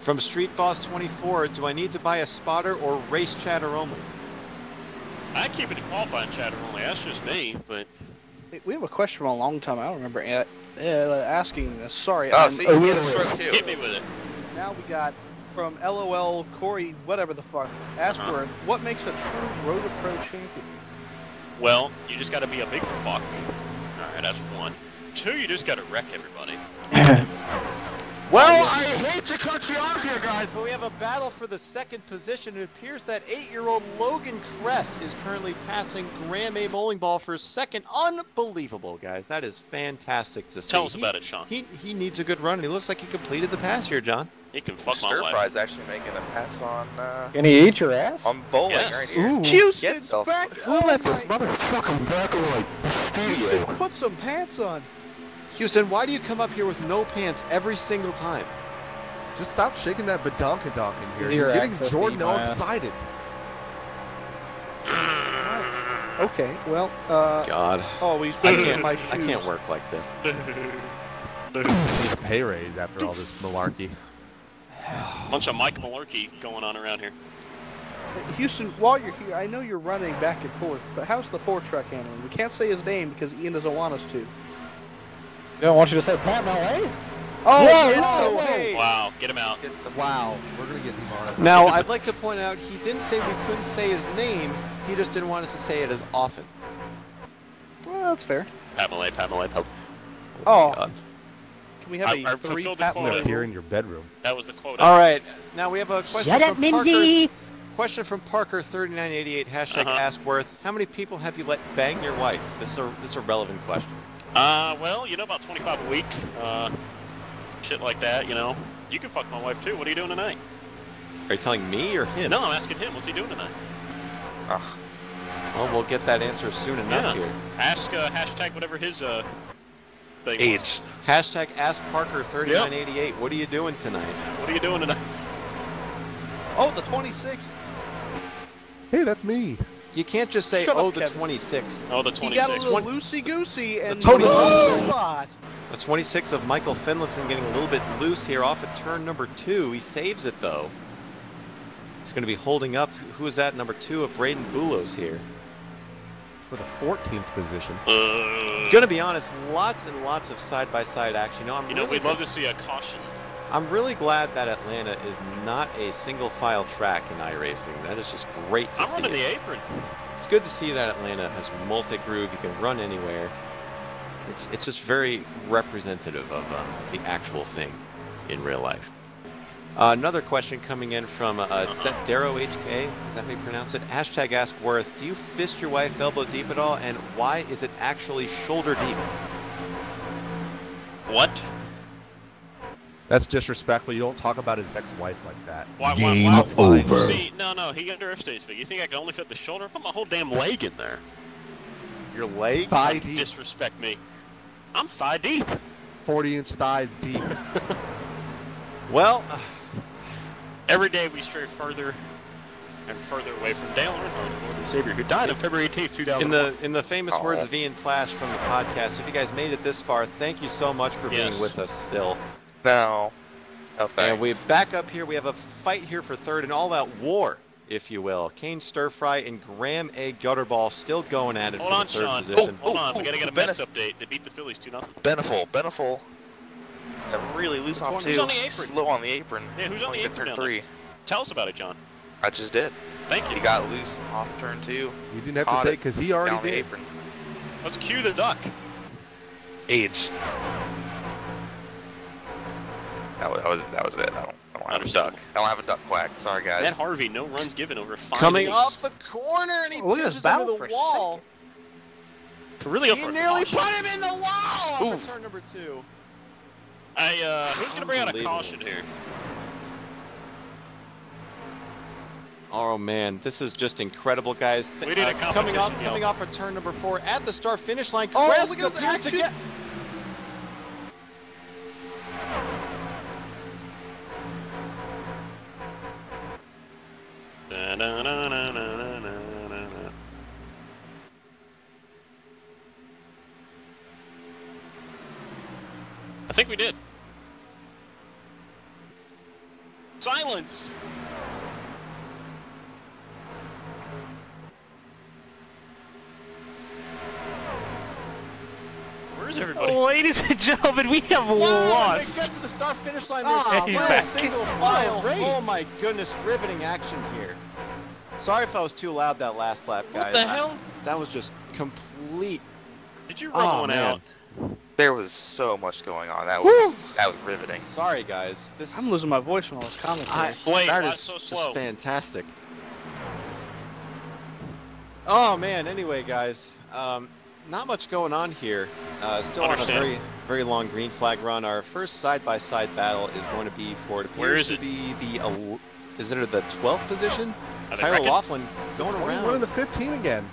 From Street Boss 24, do I need to buy a spotter or race chatter only? I keep it in qualifying chatter only. That's just me, but We have a question from a long time. I don't remember asking this. Sorry. Oh, see, you get a stroke too. hit me with it. Now we got from LOL Corey, whatever the fuck. Ashworth, what makes a true Road to Pro champion? Well, you just gotta be a big fuck. Alright, that's one. Two, you just gotta wreck everybody. Well, I hate to cut you off here, guys, but we have a battle for the second position. It appears that 8-year-old Logan Kress is currently passing Graham A. Bowlingball for second. Unbelievable, guys. That is fantastic to see. Tell us about it, Sean. He needs a good run, and he looks like he completed the pass here, John. He can fuck my Stir life. Fry's actually making a pass on Can he eat your ass? on bowling Yes. right here. Ooh. Houston's Get the back. Who Oh let this my- motherfucking back away? Houston, put some pants on. Houston, why do you come up here with no pants every single time? Just stop shaking that badonkadonk in here. Zero You're getting access Jordan to all my ass. excited. Okay, well, God. oh, he's I putting my can't, I shoes. can't work like this. Need a pay raise after all this malarkey. Bunch of Mike Malarkey going on around here. Houston, while you're here, I know you're running back and forth, but how's the four-truck handling? We can't say his name because Ian doesn't want us to. They don't want you to say Pat Malay? Oh, Whoa, whoa, hey. Wow, get him out. Wow, we're gonna get demonetized. Now, I'd like to point out, he didn't say we couldn't say his name, he just didn't want us to say it as often. Well, that's fair. Pat Malay, Pat Malay, Pat. Oh, God. can we have I a three fulfilled the Pat quota. Malay Up here rule? in your bedroom. That was the quote. All right, now we have a question Shut from up, Mimsy! Question from Parker3988, hashtag AskWorth. How many people have you let bang your wife? This is a relevant question. Well, you know, about 25 a week. Shit like that, you know. You can fuck my wife too. What are you doing tonight? Are you telling me or him? No, I'm asking him. What's he doing tonight? Well, we'll get that answer soon enough here. Ask hashtag whatever his thing Age. was. Hashtag AskParker3988. What are you doing tonight? What are you doing tonight? Oh, the 26. Hey, that's me. You can't just say, Shut up, oh, the Kevin. 26. Oh, the He got a 26. little loosey-goosey and The 26. a lot. The 26 of Michael Finlinson getting a little bit loose here off at turn number 2. He saves it, though. He's going to be holding up. Who is that? Number 2 of Braden Bulos here. It's for the 14th position. Gonna be honest, lots and lots of side-by-side action. I'm You know, really we'd love to see a caution. I'm really glad that Atlanta is not a single-file track in iRacing. That is just great to I'm see. running the apron. It's good to see that Atlanta has multi-groove. You can run anywhere. It's just very representative of the actual thing in real life. Another question coming in from Daro HK. Is that how you pronounce it? Hashtag AskWorth. Do you fist your wife elbow deep at all? And why is it actually shoulder deep? What? That's disrespectful. You don't talk about his ex-wife like that. Game over. See, no, he underestimates me. You think I can only fit the shoulder? Put my whole damn leg in there. Your leg? Thigh Don't deep. disrespect me. I'm thigh deep. 40-inch thighs deep. Well, Every day we stray further and further away from Dale Earnhardt, Lord and Savior, who died on February 18th, 2001. in the famous words of Ian Plash from the podcast, if you guys made it this far, thank you so much for being with us still. No. No thanks. And we back up here. We have a fight here for third, an all-out war, if you will. Kane Stir Fry and Graham A. Gutterball still going at it Hold for on, the third Sean. position. Hold on. We got to get a Mets update. They beat the Phillies 2-0. Beneful. Really loose off Who's two. on the apron? Slow on the apron. Yeah, who's on the Only apron turn down 3. there? Tell us about it, John. I just did. Thank you. He got loose off turn 2. You didn't have to Caught say it it because he already down the did. apron. Let's cue the duck. Age. That was it. I don't have a duck. I don't have a duck quack. Sorry, guys. Matt Harvey, no runs given over 5 Coming innings. up the corner, and he Look at this pushes battle into for the a wall. Really up He for a nearly caution. put him in the wall Oof. for turn number 2. Who's going to bring out a Unbelievable. caution here? Oh man, this is just incredible, guys. We need a coming competition, off of turn number 4 at the start-finish line. Oh, Crest look at this appears to action. get- I think we did. Silence! Where's everybody? Ladies and gentlemen, we have Wow, lost. They get to the start-finish line. Ah, There's he's still back. single What a file. race. Oh my goodness, riveting action here. Sorry if I was too loud that last lap, guys. What the hell? That was just complete. Did you run one man. out? There was so much going on. That was riveting. Sorry, guys. This I'm losing my voice from all this commentary. Blake, that why is so just slow? fantastic. Oh man. Anyway, guys, not much going on here. Still on a Understand. very long green flag run. Our first side-by-side battle is going to be for it appears Where is to it? be the is it the 12th position? Are they Tyler wrecking? Laughlin going 21 around. and the 15 again.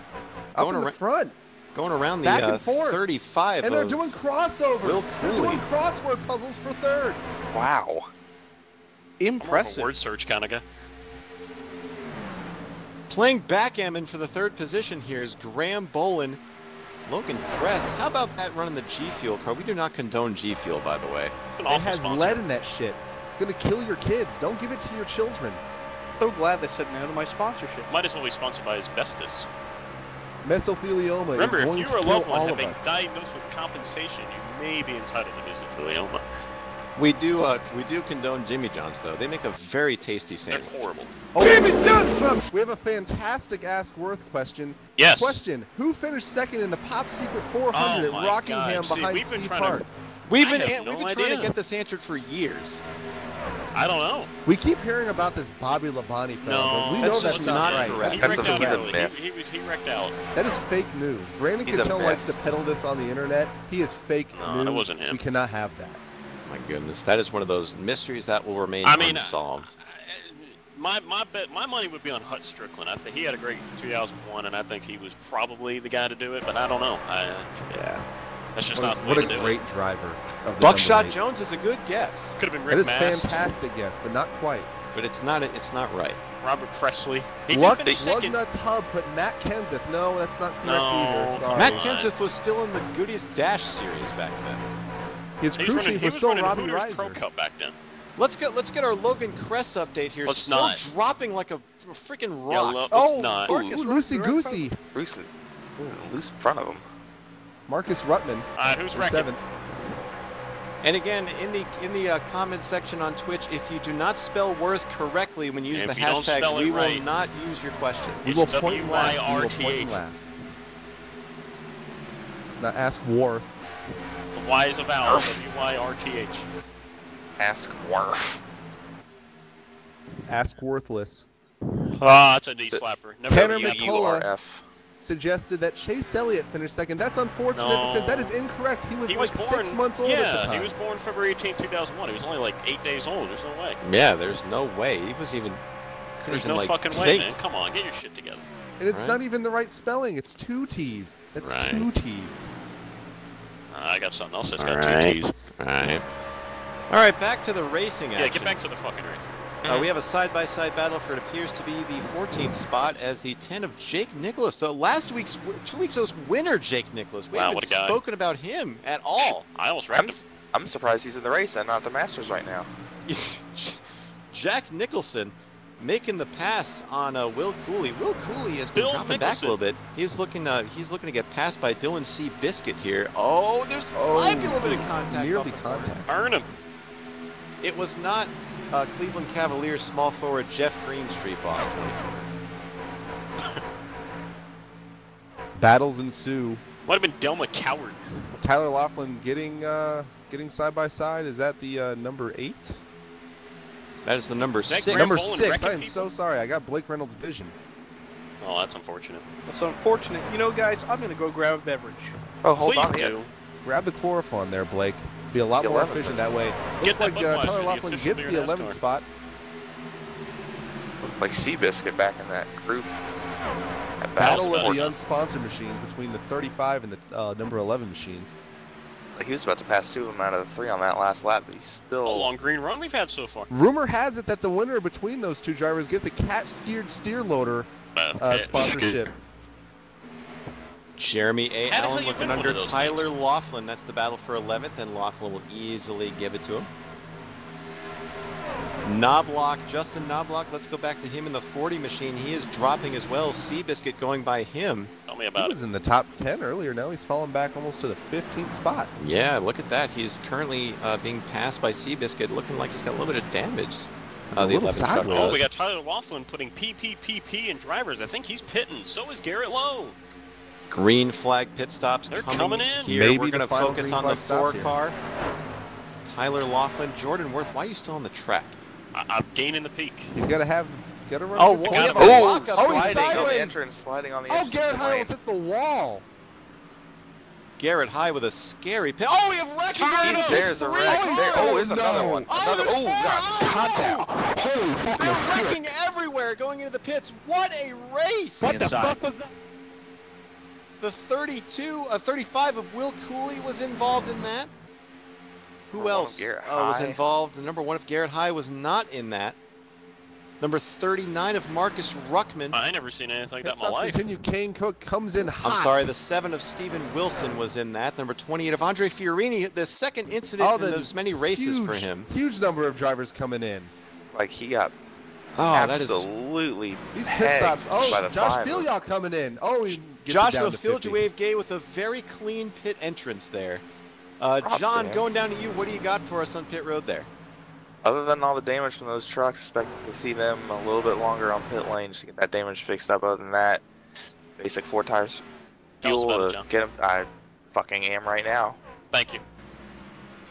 Up Going in the around- front. Going around the Back and forth. 35 And they're of doing crossovers. Will They're Cooley. doing crossword puzzles for third. Wow. I'm more of a Impressive. word search kind of guy. Playing backgammon for the 3rd position here is Graham Bolin, Logan Kress. How about that running the G Fuel car? We do not condone G Fuel, by the way. An It awful has sponsor. lead in that shit. Gonna kill your kids. Don't give it to your children. So glad they said no to my sponsorship. Might as well be sponsored by asbestos. Mesothelioma Remember, is if going you to or a kill loved one all have of been us. diagnosed with compensation, you may be entitled to mesothelioma. We do condone Jimmy John's though. They make a very tasty They're sandwich. horrible. Oh, we have a fantastic Ask Worth question. Yes. Question: Who finished second in the Pop Secret 400 Oh at my Rockingham God. See, behind we've been Steve trying to- Park? We've I been have no trying idea. to get this answered for years. I don't know. We keep hearing about this Bobby Labonte fellow, No, but we know that's that's not not right. correct. He That's wrecked a- out he's a early. myth. He wrecked out. That is fake news. Brandon He's a Cattell myth. likes to peddle this on the internet. He is fake No, news. that wasn't him. We cannot have that. My goodness, that is one of those mysteries that will remain I mean, unsolved. my money would be on Hut Strickland. I think he had a great 2001, and I think he was probably the guy to do it. But I don't know. Yeah. That's just What not a, the what way a to do great it. driver of the Buckshot number 8. Jones is a good guess, Could have been That Rick is Mast, fantastic, yes, but not quite. but it's not right. Robert Presley. He did Luck finish second. Nuts Hub put Matt Kenseth. No, that's not correct No. either. Sorry. Matt Come on. Kenseth was still in the Goodies Dash series back then. His He crew was running, chief he was was still running Robbie Hooters Pro Reiser. Cup back then. Let's get our Logan Kress update here. Let's Still not. dropping like a freaking Yeah, rock. let's Oh, not. Marcus Ooh, loosey Rupp- goosey. Bruce is loose in front of him. Marcus Ruttman, All right, who's for wrecking? 7th. And again, in the comment section on Twitch, if you do not spell Worth correctly when you use And the if you don't hashtag, spell it we will right- not use your question. We It's will point and laugh. We will point WYRTH. and laugh. Now ask Worth. The Y is a vowel. WYRTH. Ask Worf. Ask Worthless. Ah, that's a knee slapper. Never Tanner heard of you. McCullough. URF. Suggested that Chase Elliott finished second. That's unfortunate No. because that is incorrect. He was He like was 6 months old yeah, at the time. he was born February 18, 2001. He was only like 8 days old. There's no way. Yeah, there's no way. He was even. couldn't There's even, no like, fucking way, think. man. Come on, get your shit together. And it's Right. not even the right spelling. It's 2 T's. That's Right. 2 T's. I got something else that's got Alright. 2 T's. All right, back to the racing action. Yeah, get back to the fucking race. We have a side-by-side battle for it appears to be the 14th spot as the 10 of Jake Nicholas. So 2 weeks ago's winner, Jake Nicholas. We Wow, haven't what a guy. spoken about him at all. I almost wrecked him. I'm surprised he's in the race and not at the Masters right now. Jack Nicholson making the pass on Will Cooley. Will Cooley has been Bill dropping back a Nicholson. little bit. He's looking to get passed by Dylan C. Biscuit here. Oh, there's might be a little bit of contact. Nearly off the corner. contact. Burn him. It was not Cleveland Cavaliers small forward Jeff Greenstreet off 24. Battles ensue. Might have been Delma Coward. Tyler Laughlin getting side by side. Is that the number 8? That is the number that 6. Graham Number Bolin 6. wrecking I am people? so sorry. I got Blake Reynolds' vision. Oh, that's unfortunate. That's unfortunate. You know, guys, I'm going to go grab a beverage. Oh, hold Please on. do. Grab the chloroform there, Blake. Be a lot The more 11th. efficient that way. Get Looks that like Budweiser, Tyler the Laughlin official gets beer the in 11th NASCAR. spot. Looked like Seabiscuit back in that group. That Battle of the unsponsored machines between the 35 and the number 11 machines. Like he was about to pass 2 of them out of 3 on that last lap, but he's still... A long green run we've had so far. Rumor has it that the winner between those two drivers get the cat-steered steer loader sponsorship. Jeremy A. How the hell Allen you looking win one under of those Tyler Laughlin. That's the battle for 11th, and Laughlin will easily give it to him. Knobloch, Justin Knobloch, let's go back to him in the 40 machine. He is dropping as well. Seabiscuit going by him. Tell me He about was in the top 10 earlier. Now he's fallen back almost to the 15th spot. Yeah, look at that. He's currently being passed by Seabiscuit, looking like he's got a little bit of damage. A little sideways. Oh, we got Tyler Laughlin putting PPPP in drivers. I think he's pitting. So is Garrett Lowe. Green flag pit stops They're coming coming in. here. Maybe we're going the to final focus green on the flag stops 4 here. car. Tyler Laughlin, Jordan Worth, why are you still on the track? I'm gaining the peak. He's got to run. Oh, a good we point. have a Oh, walk-up oh, he's sliding. on the sideways. entrance, sliding on the Oh, edge. Garrett High almost hits the wall. Garrett High with a scary pit. Oh, we have wrecking. There's a wreck. There's another one. Another. Oh, God. Contact. Holy fucking They're wrecking everywhere going into the pits. What a race. What the fuck was that? The 35 of Will Cooley was involved in that. Who Number 1 else of Garrett was High. involved? The number 1 of Garrett High was not in that. Number 39 of Marcus Ruckman. I ain't never seen anything like that in my stops life. continue. Kane Cook comes in hot. I'm sorry, the 7 of Stephen Wilson was in that. Number 28 of Andre Fiorini. The second incident in those many races for him. Huge number of drivers coming in. Like he got Oh, absolutely These pit stops. by Oh, the Josh 5. Filial coming in. Oh, he gets it Joshua down to 50. Filjuwave Gay with a very clean pit entrance there. Props John, to him. going down to you. What do you got for us on pit road there? Other than all the damage from those trucks, expect to see them a little bit longer on pit lane just to get that damage fixed up. Other than that, basic 4 tires Tell us fuel about it, to John. get them. I fucking am right now. Thank you.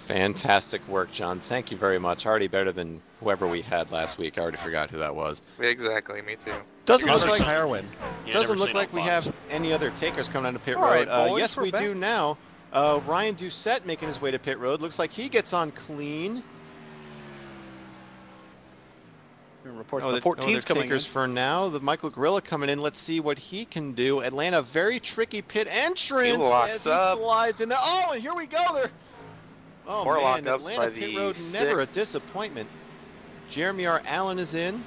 Fantastic work, John. Thank you very much. Already better than whoever we had last week. I already forgot who that was. Exactly, me too. Doesn't look Another like heroin. Yeah, doesn't never look seen like on we Fox. have any other takers coming onto pit All road. right, boys, Yes, we're we back. do now. Ryan Doucette making his way to pit road. Looks like he gets on clean. Report Oh, the 14's coming in. takers for now. The Michael Gorilla coming in. Let's see what he can do. Atlanta, very tricky pit entrance He locks as he up. slides in there. Oh, and here we go. There. Oh More man, lockups Atlanta by pit the road never a 6th. disappointment. Jeremy R. Allen is in.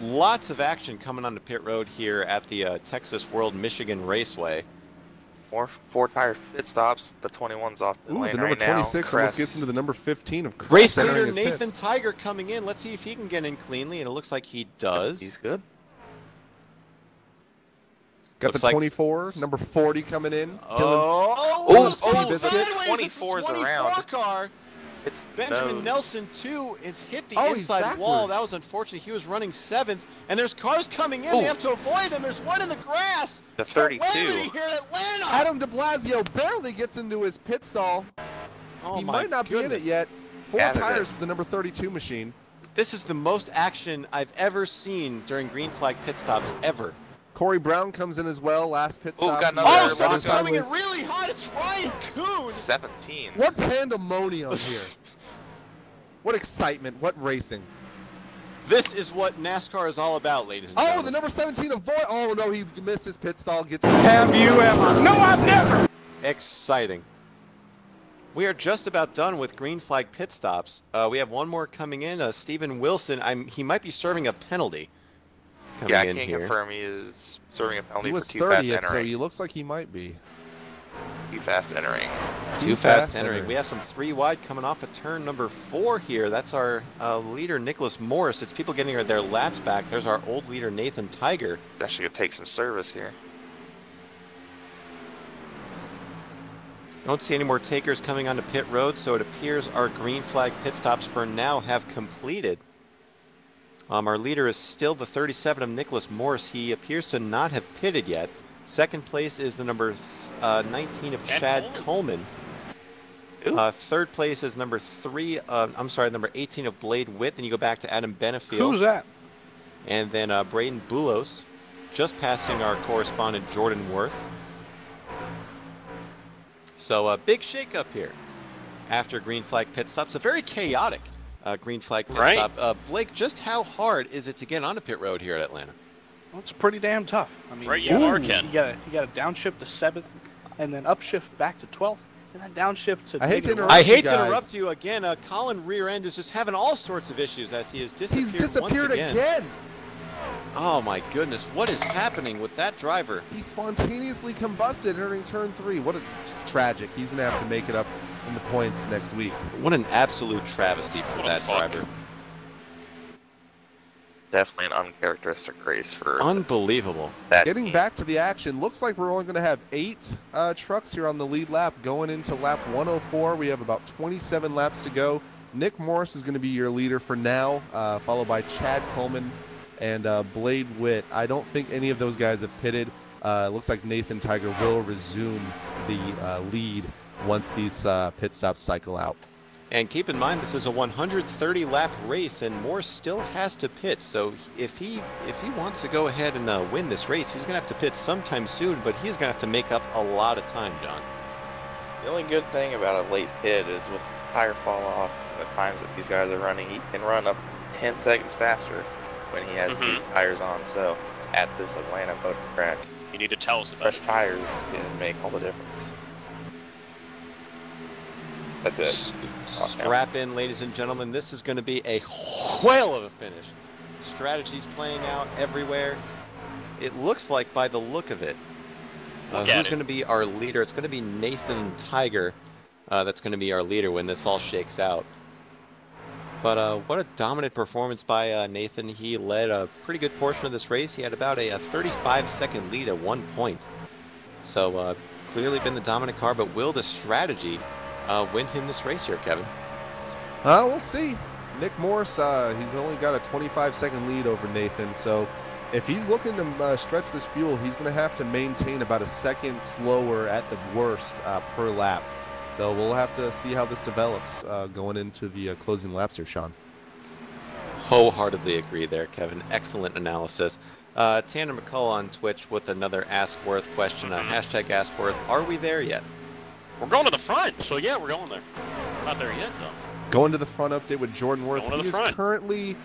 Lots of action coming on the pit road here at the Texas World Michigan Raceway. More 4 tire pit stops. The 21's off the Ooh, lane the number right now. 26 almost Crest. gets into the number 15 of Race Crest entering leader his Nathan pits. Tiger coming in. Let's see if he can get in cleanly, and it looks like he does. He's good. Got Looks the like- 24, number 40 coming in. Oh, Seabiscuit. sideways, 24 it's is a 24 around. car. It's Benjamin nose. Nelson, too, is hit the Oh, he's inside wall. backwards. That was unfortunate. He was running 7th, and there's cars coming in. They have to avoid them. There's one in the grass. The 32. Calamity here in Atlanta. Adam de Blasio barely gets into his pit stall. Oh, He my might not be in goodness. it yet. 4 Gathered tires it. for the number 32 machine. This is the most action I've ever seen during green flag pit stops ever. Corey Brown comes in as well, last pit stop. got He another Oh, got Got someone's his coming in sideways. really hot. It's Ryan Kuhn. 17. What pandemonium here. What excitement, what racing. This is what NASCAR is all about, ladies and Oh, gentlemen. the number 17 of Voigt. Oh, no, he missed his pit stall. Gets Have you ever? No, I've never. Exciting. We are just about done with green flag pit stops. We have one more coming in. Stephen Wilson. He might be serving a penalty. Coming Yeah, I in can't here. confirm he is serving a penalty He for was too fast 30th, so entering. he looks like he might be. Too fast entering. Too fast entering. We have some 3 wide coming off of turn number 4 here. That's our leader, Nicholas Morris. It's people getting their laps back. There's our old leader, Nathan Tiger. Actually gonna take some service here. Don't see any more takers coming onto pit road, so it appears our green flag pit stops for now have completed. Our leader is still the 37 of Nicholas Morris. He appears to not have pitted yet. Second place is the number 19 of Chad Coleman. Third place is number 18 of Blade Witt. Then you go back to Adam Benefield. Who's that? And then Braden Boulos, just passing our correspondent Jordan Worth. So a big shakeup here after green flag pit stops. A very chaotic green flag pit Right. stop. Blake, just how hard is it to get on a pit road here at Atlanta? Well, it's pretty damn tough. I mean, Right, you are, Ken. You gotta downshift to 7th, and then upshift back to 12th, and then downshift to. I hate to negative interrupt I one. hate you to guys. interrupt you again. Colin rear end is just having all sorts of issues as he has disappeared. He's disappeared once again. Oh my goodness, what is happening with that driver? He spontaneously combusted entering turn 3. What a tragic. He's going to have to make it up in the points next week. What an absolute travesty for What a that fuck. driver. Definitely an uncharacteristic race for Unbelievable. that Getting team. back to the action, looks like we're only going to have 8 trucks here on the lead lap. Going into lap 104, we have about 27 laps to go. Nick Morris is going to be your leader for now, followed by Chad Coleman and Blade Witt. I don't think any of those guys have pitted. It looks like Nathan Tiger will resume the lead once these pit stops cycle out. And keep in mind, this is a 130 lap race, and Morse still has to pit. So if he wants to go ahead and win this race, he's going to have to pit sometime soon. But he's going to have to make up a lot of time, John. The only good thing about a late pit is with tire fall off, the times that these guys are running, he can run up 10 seconds faster when he has new tires on. So at this Atlanta motor track, You need to tell us about fresh it. tires can make all the difference. That's it. Strap in, ladies and gentlemen. This is going to be a whale of a finish. Strategies playing out everywhere. It looks like, by the look of it, Look at who's it. going to be our leader? It's going to be Nathan Tiger. That's going to be our leader when this all shakes out. But what a dominant performance by Nathan. He led a pretty good portion of this race. He had about a 35-second lead at one point. So clearly been the dominant car, but will the strategy win him this race here, Kevin? We'll see. Nick Morris, he's only got a 25-second lead over Nathan, so if he's looking to stretch this fuel, he's going to have to maintain about a second slower at the worst per lap. So we'll have to see how this develops going into the closing laps here, Sean. Wholeheartedly agree there, Kevin. Excellent analysis. Tanner McCullough on Twitch with another Ask Worth question. Hashtag Ask Worth. Are we there yet? We're going to the front, so yeah, we're going there. Not there yet, though. Going to the front update with Jordan Worth. Going to He the is front. currently,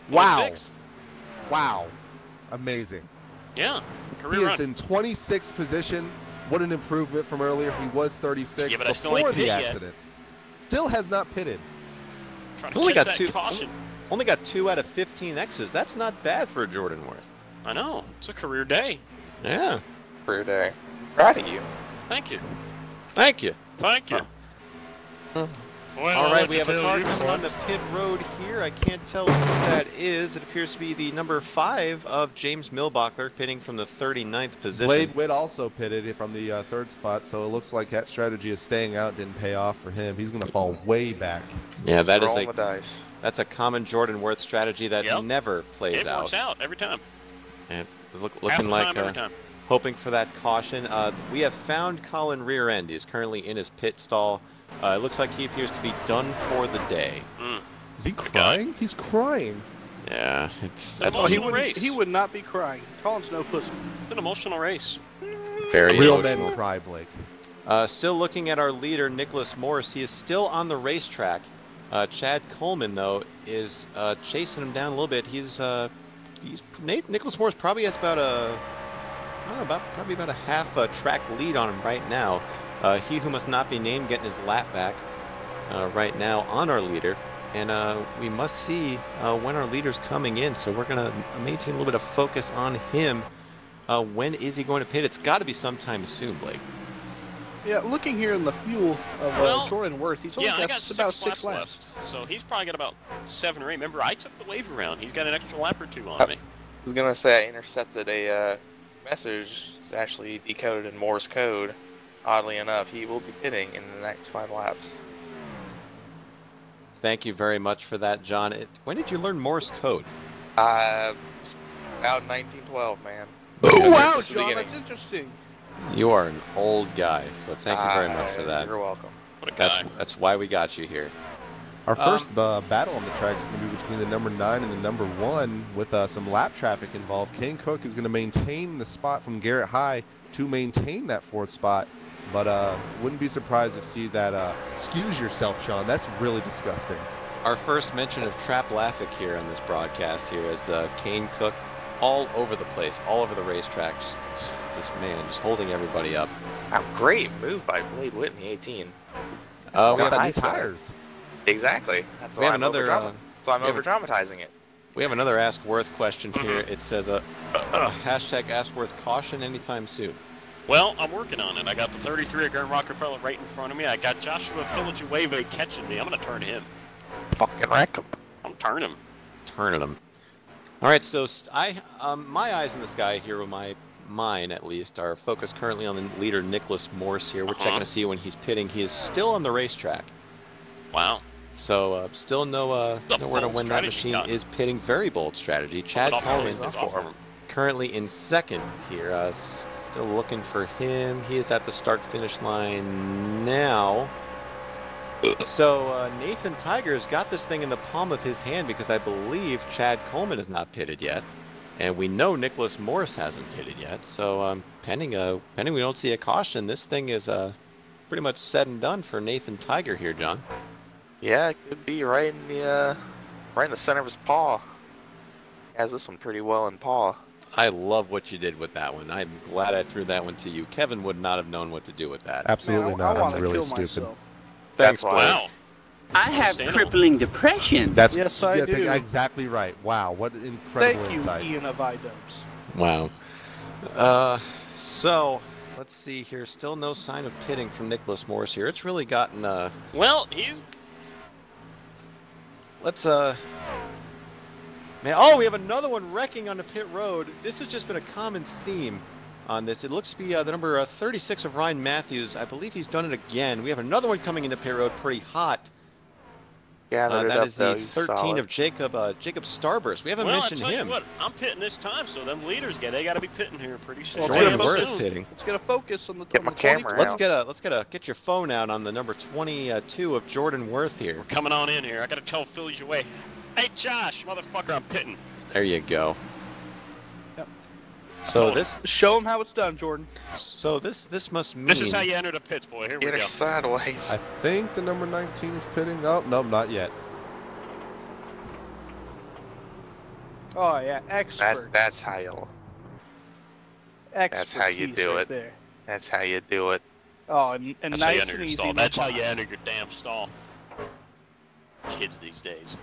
wow, 26th. wow, amazing. Yeah, He career is run. in 26th position. What an improvement from earlier. He was 36 Yeah, but I still before ain't the pit yet. accident. Still has not pitted. Trying to Only catch got that two. caution. Only got 2 out of 15 X's. That's not bad for Jordan Worth. I know. It's a career day. Yeah. Career day. Proud of you. Thank you. Thank you. Thank you. Well, All I'd right, like we to have a tell car you, coming on the pit road here. I can't tell who that is. It appears to be the number 5 of James Milbacher, pitting from the 39th position. Blade Witt also pitted from the third spot, so it looks like that strategy of staying out didn't pay off for him. He's going to fall way back. Yeah, that is Rolling the dice. that's a common Jordan Worth strategy that Yep. never plays It out. works out every time. And Half looking the like time, every time. hoping for that caution. We have found Colin rear end. He's currently in his pit stall. It looks like he appears to be done for the day. Is he crying? He's crying. Yeah, it's That's that's Oh, he emotional would, race. he would not be crying. Colin's no pussy. It's an emotional race. very Real emotional. men cry, Blake. Still looking at our leader, Nicholas Morris. He is still on the racetrack. Chad Coleman, though, is chasing him down a little bit. Nicholas Morris probably has about probably about a half track lead on him right now. He who must not be named getting his lap back right now on our leader. And we must see when our leader's coming in. So we're going to maintain a little bit of focus on him. When is he going to pit? It's got to be sometime soon, Blake. Yeah, looking here in the fuel of Well, Jordan Worth, he's only Yeah, I got got about 6 6 laps laps. left. So he's probably got about 7 or 8. Remember, I took the wave around. He's got an extra lap or 2 on me. I was going to say I intercepted a message. It's actually decoded in Morse code. Oddly enough, he will be pitting in the next 5 laps. Thank you very much for that, John. When did you learn Morse code? It's about 1912, man. Oh, wow, This is the John, beginning. that's interesting. You are an old guy, so thank you very much for that. You're welcome. What a guy. That's why we got you here. Our first battle on the track is going to be between the number 9 and the number 1 with some lap traffic involved. Kane Cook is going to maintain the spot from Garrett High to maintain that 4th spot. But wouldn't be surprised if see that excuse yourself, Sean. That's really disgusting. our first mention of Trap Laffick here on this broadcast here as the Kane Cook all over the place, all over the racetrack. Just holding everybody up. Wow, great move by Blade Whitney, 18. We have got new tires. Exactly. That's why I'm over dramatizing it. We have another Ask Worth question here. It says hashtag Ask Worth caution anytime soon. Well, I'm working on it. I got the 33 at Grand Rockefeller right in front of me. I got Joshua Villajueva catching me. I'm going to turn him. Fucking wreck him. I'm turning him. Turning him. All right, so my eyes in the sky here, mine at least, are focused currently on the leader Nicholas Morse here. We're checking to see when he's pitting. He is still on the racetrack. Wow. So still nowhere to when that machine is pitting. Very bold strategy. Chad Coleman currently in second here. Still looking for him. He is at the start-finish line now. So Nathan Tiger's got this thing in the palm of his hand because I believe Chad Coleman is not pitted yet. And we know Nicholas Morris hasn't pitted yet. So pending we don't see a caution, this thing is pretty much said and done for Nathan Tiger here, John. Yeah, it could be right in the center of his paw. He has this one pretty well in paw. I love what you did with that one. I'm glad I threw that one to you. Kevin would not have known what to do with that. Absolutely not. That's really stupid. Myself. That's why. Wow. I have crippling depression. That's I do. Exactly right. Wow, what an incredible insight. Thank you, Ian of iDubbbz. Wow. So let's see here. Still no sign of pitting from Nicholas Morris here. It's really gotten Well, he's. Let's man. Oh, we have another one wrecking on the pit road. This has just been a common theme on this. It looks to be the number 36 of Ryan Matthews. I believe he's done it again. We have another one coming into pit road pretty hot. Yeah, that is the 13 of Jacob Starburst. We haven't mentioned I'll tell him. you what, I'm pitting this time, so them leaders they got to be pitting here pretty soon. Well, Jordan Worth pitting. Let's get a focus on the Get my camera Let's get your phone out on the number 22 of Jordan Worth here. We're coming on in here. I got to tell Philly your way. Hey, Josh, motherfucker, I'm pitting. There you go. Yep. So this show him how it's done, Jordan. So this must mean this is how you enter the pits, boy. Here we go. Sideways. I think the number 19 is pitting. Oh, no, not yet. Oh yeah, expert. That's how you. That's how you do it. There. That's how you do it. Oh, and That's nice how you enter and your easy. stall. That's how you enter your damn stall. Kids these days.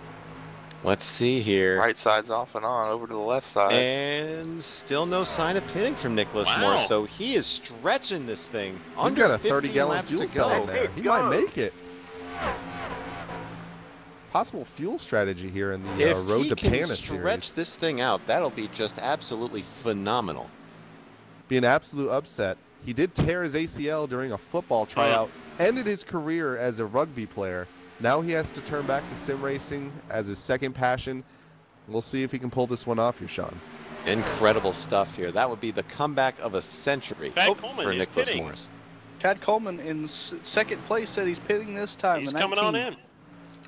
Let's see here. Right side's off and on, over to the left side. And still no sign of pitting from Nicholas Moore, so he is stretching this thing. He's got a 30-gallon fuel cell in there. He might make it. Possible fuel strategy here in the Road to Pana series. If he can stretch this thing out, that'll be just absolutely phenomenal. Be an absolute upset. He did tear his ACL during a football tryout, ended his career as a rugby player. Now he has to turn back to sim racing as his second passion. We'll see if he can pull this one off here, Sean. Incredible stuff here. That would be the comeback of a century for Nicholas Morris. Chad Coleman in second place said he's pitting this time. He's coming on in.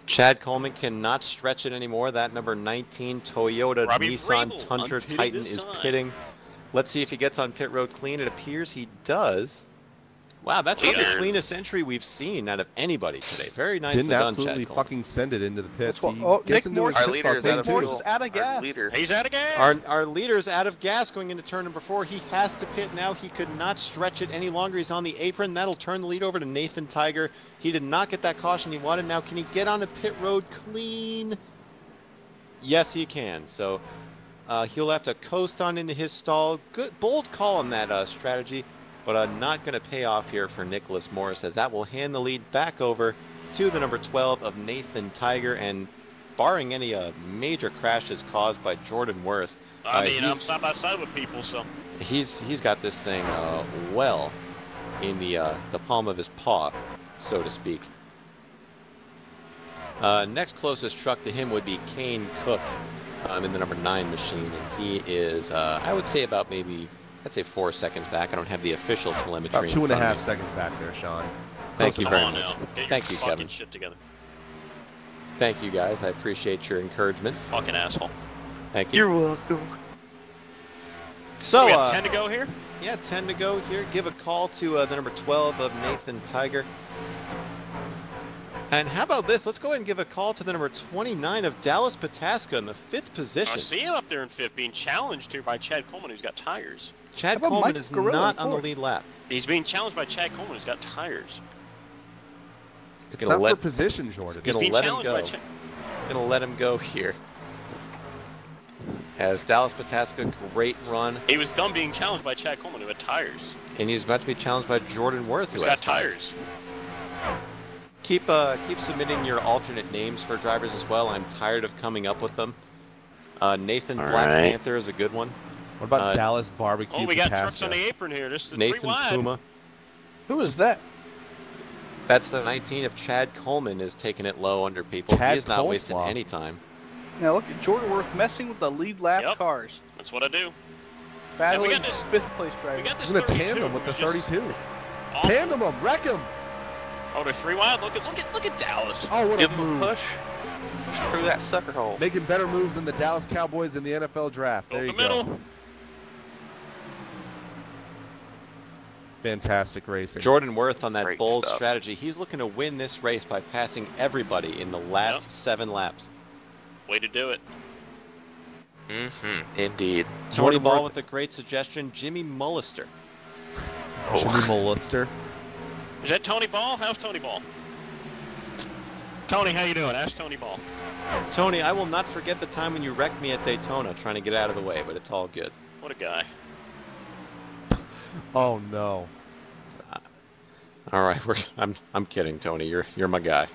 Chad Coleman cannot stretch it anymore. That number 19 Toyota Nissan Tundra Titan is pitting. Let's see if he gets on pit road clean. It appears he does. Wow, that's the cleanest entry we've seen out of anybody today. Very nicely done, Chad Coleman. Didn't absolutely fucking send it into the pits. He gets into his our leader is out of gas. He's out of gas. Our leader's out of gas going into turn number 4. He has to pit now. He could not stretch it any longer. He's on the apron. That'll turn the lead over to Nathan Tiger. He did not get that caution he wanted. Now, can he get on a pit road clean? Yes, he can. So he'll have to coast on into his stall. Good, bold call on that strategy. But not going to pay off here for Nicholas Morris, as that will hand the lead back over to the number 12 of Nathan Tiger. And barring any major crashes caused by Jordan Worth, I'm side by side with people, so he's got this thing well in the palm of his paw, so to speak. Next closest truck to him would be Kane Cook in the number 9 machine, and he is I would say about maybe. I'd say 4 seconds back. I don't have the official telemetry. About 2.5 seconds back there, Sean. Thank you very much. Thank you, Kevin. Shit together. Thank you, guys. I appreciate your encouragement. Fucking asshole. Thank you. You're welcome. So we got 10 to go here? Yeah, 10 to go here. Give a call to the number 12 of Nathan Tiger. And how about this? Let's go ahead and give a call to the number 29 of Dallas Pataska in the 5th position. I see him up there in 5th being challenged here by Chad Coleman, who's got tires. Chad Coleman is not on the lead lap. He's being challenged by Chad Coleman, who's got tires. It's not for position, Jordan. He's gonna let him go. Gonna let him go here. As Dallas Pataska, great run. He was done being challenged by Chad Coleman, who had tires. And he's about to be challenged by Jordan Worth, who has got tires. Keep submitting your alternate names for drivers as well. I'm tired of coming up with them. Nathan Black Panther is a good one. What about Dallas Barbecue? Oh, we got trucks on the apron here. This is Nathan 3 wide. Puma. Who is that? That's the 19 of Chad Coleman is taking it low under people. He is not wasting any time. Now look at Jordan Worth messing with the lead lap cars. That's what I do. Battling we got this 5th place driver. We got this He's in a 32. tandem with the 32. Awesome. Tandem him, wreck him. Oh, they're 3 wide. Look at Dallas. Oh, what Give a him move. a push. Through that sucker hole. Making better moves than the Dallas Cowboys in the NFL draft. There you go. Fantastic racing. Jordan Worth on that Great bold stuff. strategy. He's looking to win this race by passing everybody in the last 7 laps. Way to do it. Indeed. Tony Ball with a great suggestion. Jimmy Mullister. Jimmy Mullister. Is that Tony Ball? How's Tony Ball? Tony, how you doing? Ask Tony Ball. Tony, I will not forget the time when you wrecked me at Daytona trying to get out of the way, but it's all good. What a guy. Oh no. All right, I'm kidding, Tony. You're my guy.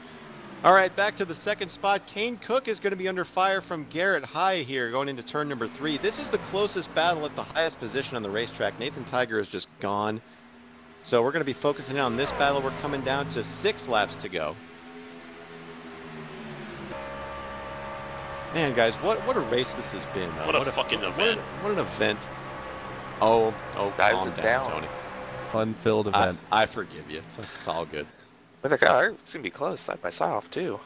All right, back to the second spot. Kane Cook is going to be under fire from Garrett High here going into turn number 3. This is the closest battle at the highest position on the racetrack. Nathan Tiger is just gone. So we're going to be focusing on this battle. We're coming down to 6 laps to go. Man, guys, what a race this has been. What a fucking event. What an event. Oh, Dives calm it down, down. Tony. Fun-filled event. I forgive you. It's all good. But the car, it's going to be close, side by side off, too.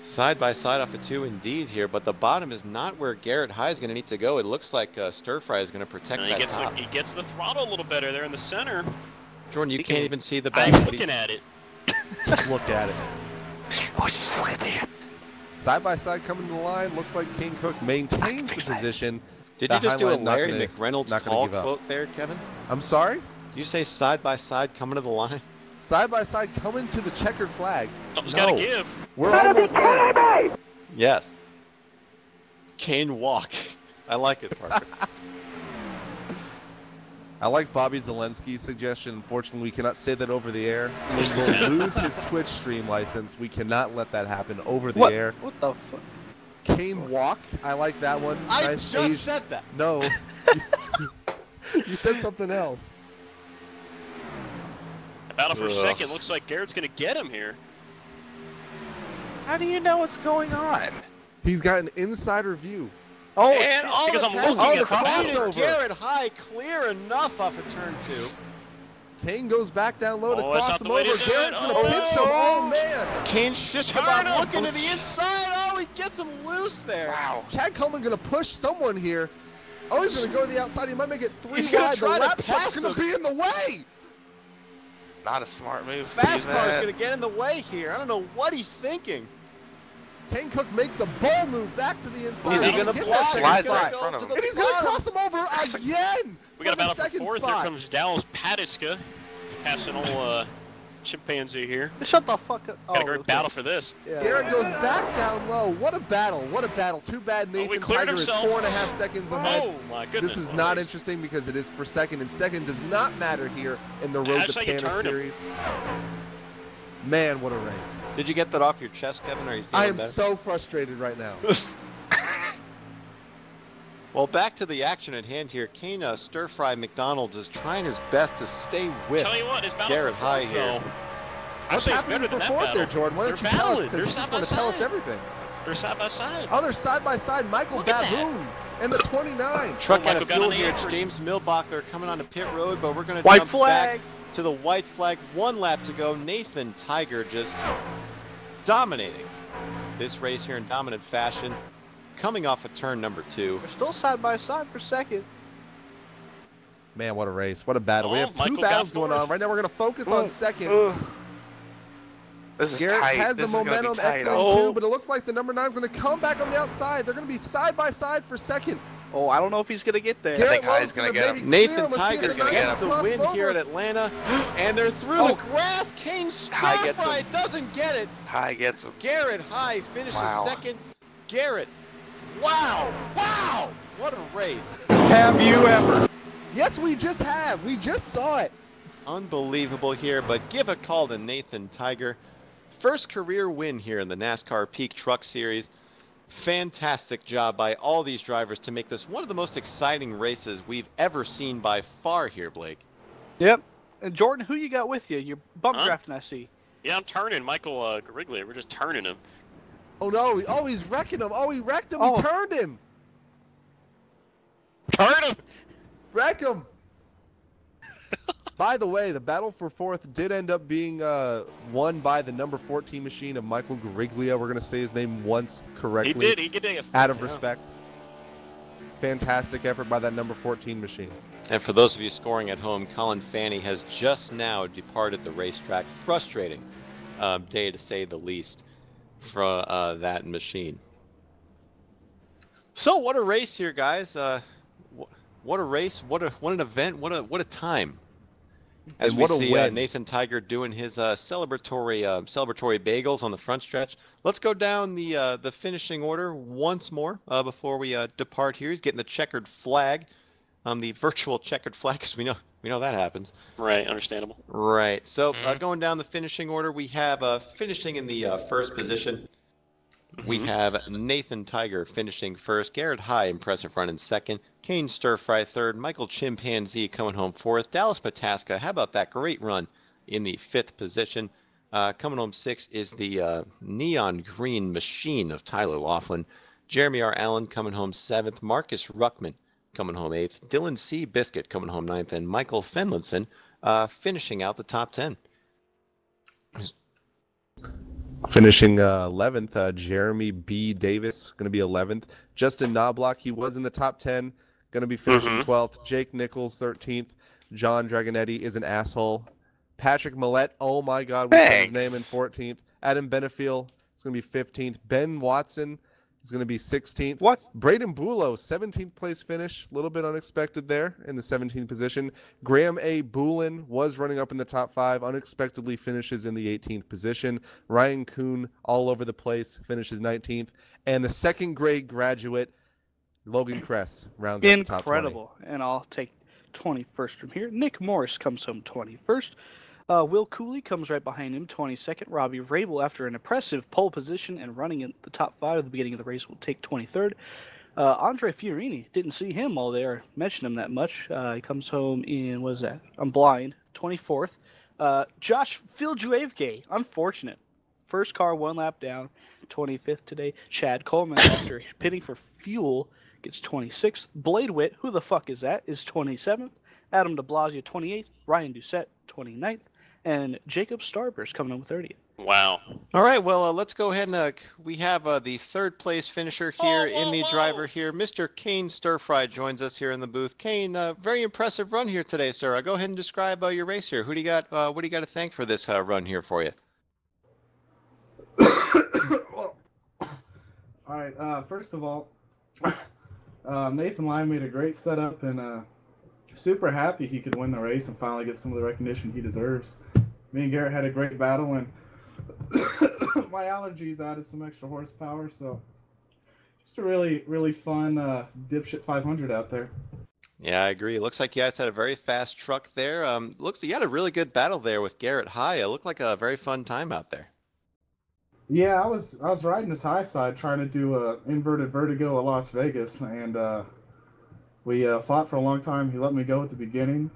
Side by side off of 2 indeed here, but the bottom is not where Garrett High is going to need to go. It looks like Stir Fry is going to protect that top. He gets the throttle a little better there in the center. Jordan, you can't even see the back. I'm looking at it. Just look at it. Oh, slid there. Side by side coming to the line. Looks like Kane Cook maintains the position. Did you just do a Larry McReynolds call quote there, Kevin? I'm sorry? Did you say side by side coming to the line? Side by side coming to the checkered flag. Something's got to give. We're almost there. Yes. Kane walk. I like it, Parker. I like Bobby Zelensky's suggestion. Unfortunately, we cannot say that over the air. He will lose his Twitch stream license. We cannot let that happen over the air. What the fuck? Kane walk. I like that one. I just said that. No. You said something else. Battle for second. Looks like Garrett's going to get him here. How do you know what's going on? He's got an insider view. Oh, and all because the I'm looking at the crossover. crossover. Garrett High clear enough off of turn 2. Kane goes back down low to Oh, that's cross not him the way over. to do Garrett's it. going to pinch him. Oh, man. Kane's just Turn about him. looking to the inside. Oh, he gets him loose there. Wow. Chad Coleman going to push someone here. Oh, he's going to go to the outside. He might make it 3 He's gonna wide. The try to lap pass truck's going to him. be in the way. Not a smart move. Fast car's that. going to get in the way here. I don't know what he's thinking. Kane Cook makes a bold move back to the inside. Is he He'll going to get block? that second Slides spot. right in front of him. And he's going to cross him over again. We got a for the battle for second 4th. spot. Here comes Dallas Pataska. Passing old chimpanzee here. Shut the fuck up. Got a great battle for this. Yeah. Garrett goes back down low. What a battle. What a battle. Too bad we Nathan cleared Tiger is himself. 4.5 seconds ahead. Oh, my goodness. This is what a not race. interesting because it is for second, and second does not matter here in the Road to Actually, you Pana turned him. series. Man, what a race. Did you get that off your chest, Kevin? Or are you I feeling am better? so frustrated right now. Well, back to the action at hand here. Kane Stir Fry McDonald's is trying his best to stay with Tell you what, his battle Garrett for High fourth, here. though, I What's say it's happening better for than that fourth battle. there, Jordan? Why don't They're you tell us? battling. Because you They're just side want to by tell us side. everything. They're side by side. Oh, they're side by side. Michael Look at that. Baboon and the 29. Truck out Michael of got fuel on the here. It's apron. James Milbacher coming onto pit road, but we're going to White jump flag. back to the white flag. 1 lap to go. Nathan Tiger just dominating this race here in dominant fashion. Coming off of turn number 2. We're still side by side for second. Man, what a race. What a battle. We Oh, have 2 Michael battles got going on. fourth. Right now we're going to focus on second. This is Garrett tight. has This the is gonna be momentum, tight. XM2, but it looks like the number 9 is going to come back on the outside. They're going to be side by side for second. Oh, I don't know if he's gonna get there. think High's gonna get him. Nathan Tiger gonna gets get the win here at Atlanta, and they're through the grass. Kane High gets him. Stirfry doesn't get it. High gets him. Garrett High finishes second. Garrett, wow, what a race. Have you ever? Yes, we just have. We just saw it. Unbelievable here, but give a call to Nathan Tiger. First career win here in the NASCAR Peak Truck Series. Fantastic job by all these drivers to make this one of the most exciting races we've ever seen by far here, Blake. Yep. And Jordan, who you got with you? You're bump drafting, I see. Yeah, I'm turning Michael Gariglia. We're just turning him. Oh, no. Oh, he's wrecking him. Oh, he wrecked him. Oh. He turned him. Turn him! Wreck him. By the way, the battle for 4th did end up being won by the number 14 machine of Michael Gariglia. We're going to say his name once correctly. He did. He did a out of respect. Fantastic effort by that number 14 machine. And for those of you scoring at home, Colin Fanny has just now departed the racetrack. Frustrating day, to say the least, for that machine. So what a race here, guys. What a race. What an event. What a time. As we see Nathan Tiger doing his celebratory bagels on the front stretch. Let's go down the finishing order once more before we depart here. He's getting the checkered flag, the virtual checkered flag, because we know that happens. Right, understandable. Right. So going down the finishing order, we have finishing in the first position. We have Nathan Tiger finishing first, Garrett High, impressive run in second, Kane Stirfry third, Michael Chimpanzee coming home fourth, Dallas Pataska, how about that great run in the fifth position. Coming home sixth is the neon green machine of Tyler Laughlin, Jeremy R. Allen coming home seventh, Marcus Ruckman coming home eighth, Dylan C. Biscuit coming home ninth, and Michael Fenlinson finishing out the top 10. Finishing 11th, Jeremy B. Davis, going to be 11th. Justin Knobloch, he was in the top 10, going to be finishing 12th. Jake Nichols, 13th. John Dragonetti is an asshole. Patrick Millette, oh my God, we said his name in 14th. Adam Benefiel is going to be 15th. Ben Watson is going to be 16th. What? Braden Bulow, 17th place finish. A little bit unexpected there in the 17th position. Graham A. Boulin was running up in the top 5. Unexpectedly finishes in the 18th position. Ryan Kuhn, all over the place, finishes 19th. And the second grade graduate, Logan Kress, rounds up the top 20. Incredible. And I'll take 21st from here. Nick Morris comes home 21st. Will Cooley comes right behind him, 22nd. Robbie Rabel, after an impressive pole position and running in the top 5 at the beginning of the race, will take 23rd. Andre Fiorini, didn't see him all there, mention him that much. He comes home in, what is that? I'm blind, 24th. Josh Filjuevke, unfortunate. First car, one lap down, 25th today. Chad Coleman, after pitting for fuel, gets 26th. Blade Witt, who the fuck is that, is 27th. Adam de Blasio, 28th. Ryan Doucette, 29th. And Jacob Starburst coming in with 30th. Wow. All right, well, let's go ahead and we have the third place finisher here in the driver here. Mr. Kane Stirfry joins us here in the booth. Kane, very impressive run here today, sir. Go ahead and describe your race here. Who do you got? What do you got to thank for this run here for you? Well, all right. First of all, Nathan Lyon made a great setup, and super happy he could win the race and finally get some of the recognition he deserves. Me and Garrett had a great battle, and my allergies added some extra horsepower, so just a really, really fun dipshit 500 out there. Yeah, I agree. It looks like you guys had a very fast truck there. Looks like you had a really good battle there with Garrett High. It looked like a very fun time out there. Yeah, I was riding his high side trying to do a inverted vertigo at Las Vegas, and we fought for a long time. He let me go at the beginning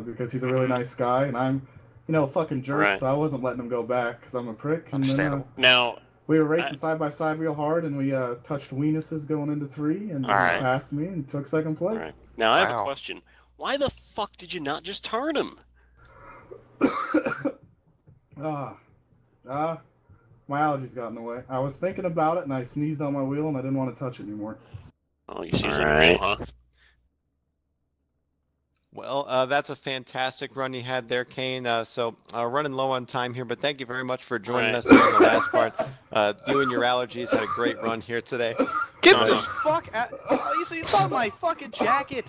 because he's a really nice guy, and I'm, a fucking jerk, Right. so I wasn't letting him go back because I'm a prick. And Understandable. Now, we were racing side by side real hard, and we touched weenuses going into 3, and he Alright. passed me and took second place. right. Now I have a Wow. question. Why the fuck did you not just turn him? My allergies got in the way. I was thinking about it, and I sneezed on my wheel, and I didn't want to touch it anymore. Oh, you see All right. huh? Well, that's a fantastic run you had there, Kane. So running low on time here, but thank you very much for joining us in the last part. You and your allergies had a great run here today. Get the fuck out! Oh, it's on my fucking jacket.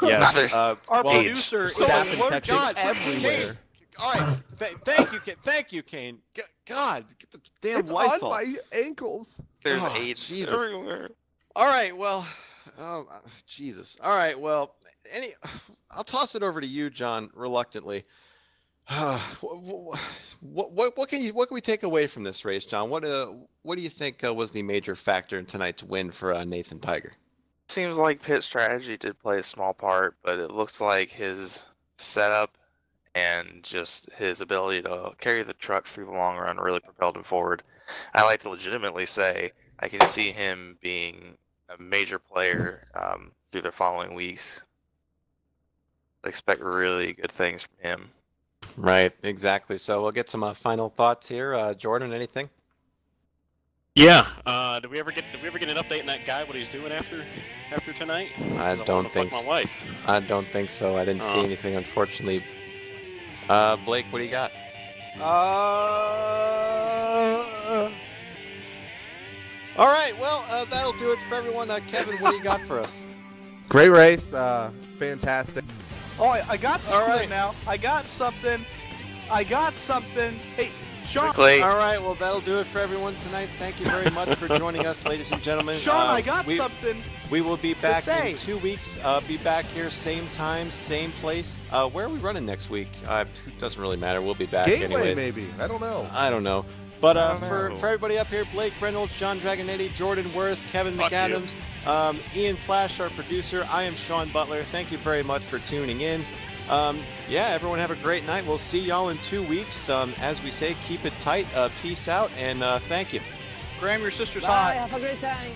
Yes. Our producer is Staph infection God, everywhere. Kane. All right. Thank you, Kane. Thank you, Kane. God, get the damn It's Lysol. on my ankles. There's Oh, AIDS Jesus. everywhere. All right. Well, Jesus. All right. Well, I'll toss it over to you, John, reluctantly. What can we take away from this race, John? What do you think was the major factor in tonight's win for Nathan Tiger? Seems like pit strategy did play a small part, but it looks like his setup and just his ability to carry the truck through the long run really propelled him forward. I like to legitimately say I can see him being a major player through the following weeks. I expect really good things from him. Right, exactly. So we'll get some final thoughts here. Jordan, anything? Yeah. Did we ever get an update on that guy? What he's doing after tonight? I don't think my so. wife. I don't think so. I didn't see anything, unfortunately. Blake, what do you got? All right. Well, that'll do it for everyone. Kevin, what do you got for us? Great race. Fantastic. Oh, I got something right. now. I got something. Hey, Sean. Quickly. All right. Well, that'll do it for everyone tonight. Thank you very much for joining us, ladies and gentlemen. Sean, I got something. We will be back say. in 2 weeks. Be back here, same time, same place. Where are we running next week? It doesn't really matter. We'll be back Gateway, anyway. maybe. I don't know. I don't know. But for everybody up here, Blake Reynolds, John Dragonetti, Jordan Worth, Kevin McAdams, Ian Flash, our producer, I am Sean Butler. Thank you very much for tuning in. Yeah, everyone have a great night. We'll see y'all in 2 weeks. As we say, keep it tight. Peace out, and thank you. Graham, your sister's Bye, hot. have a great time.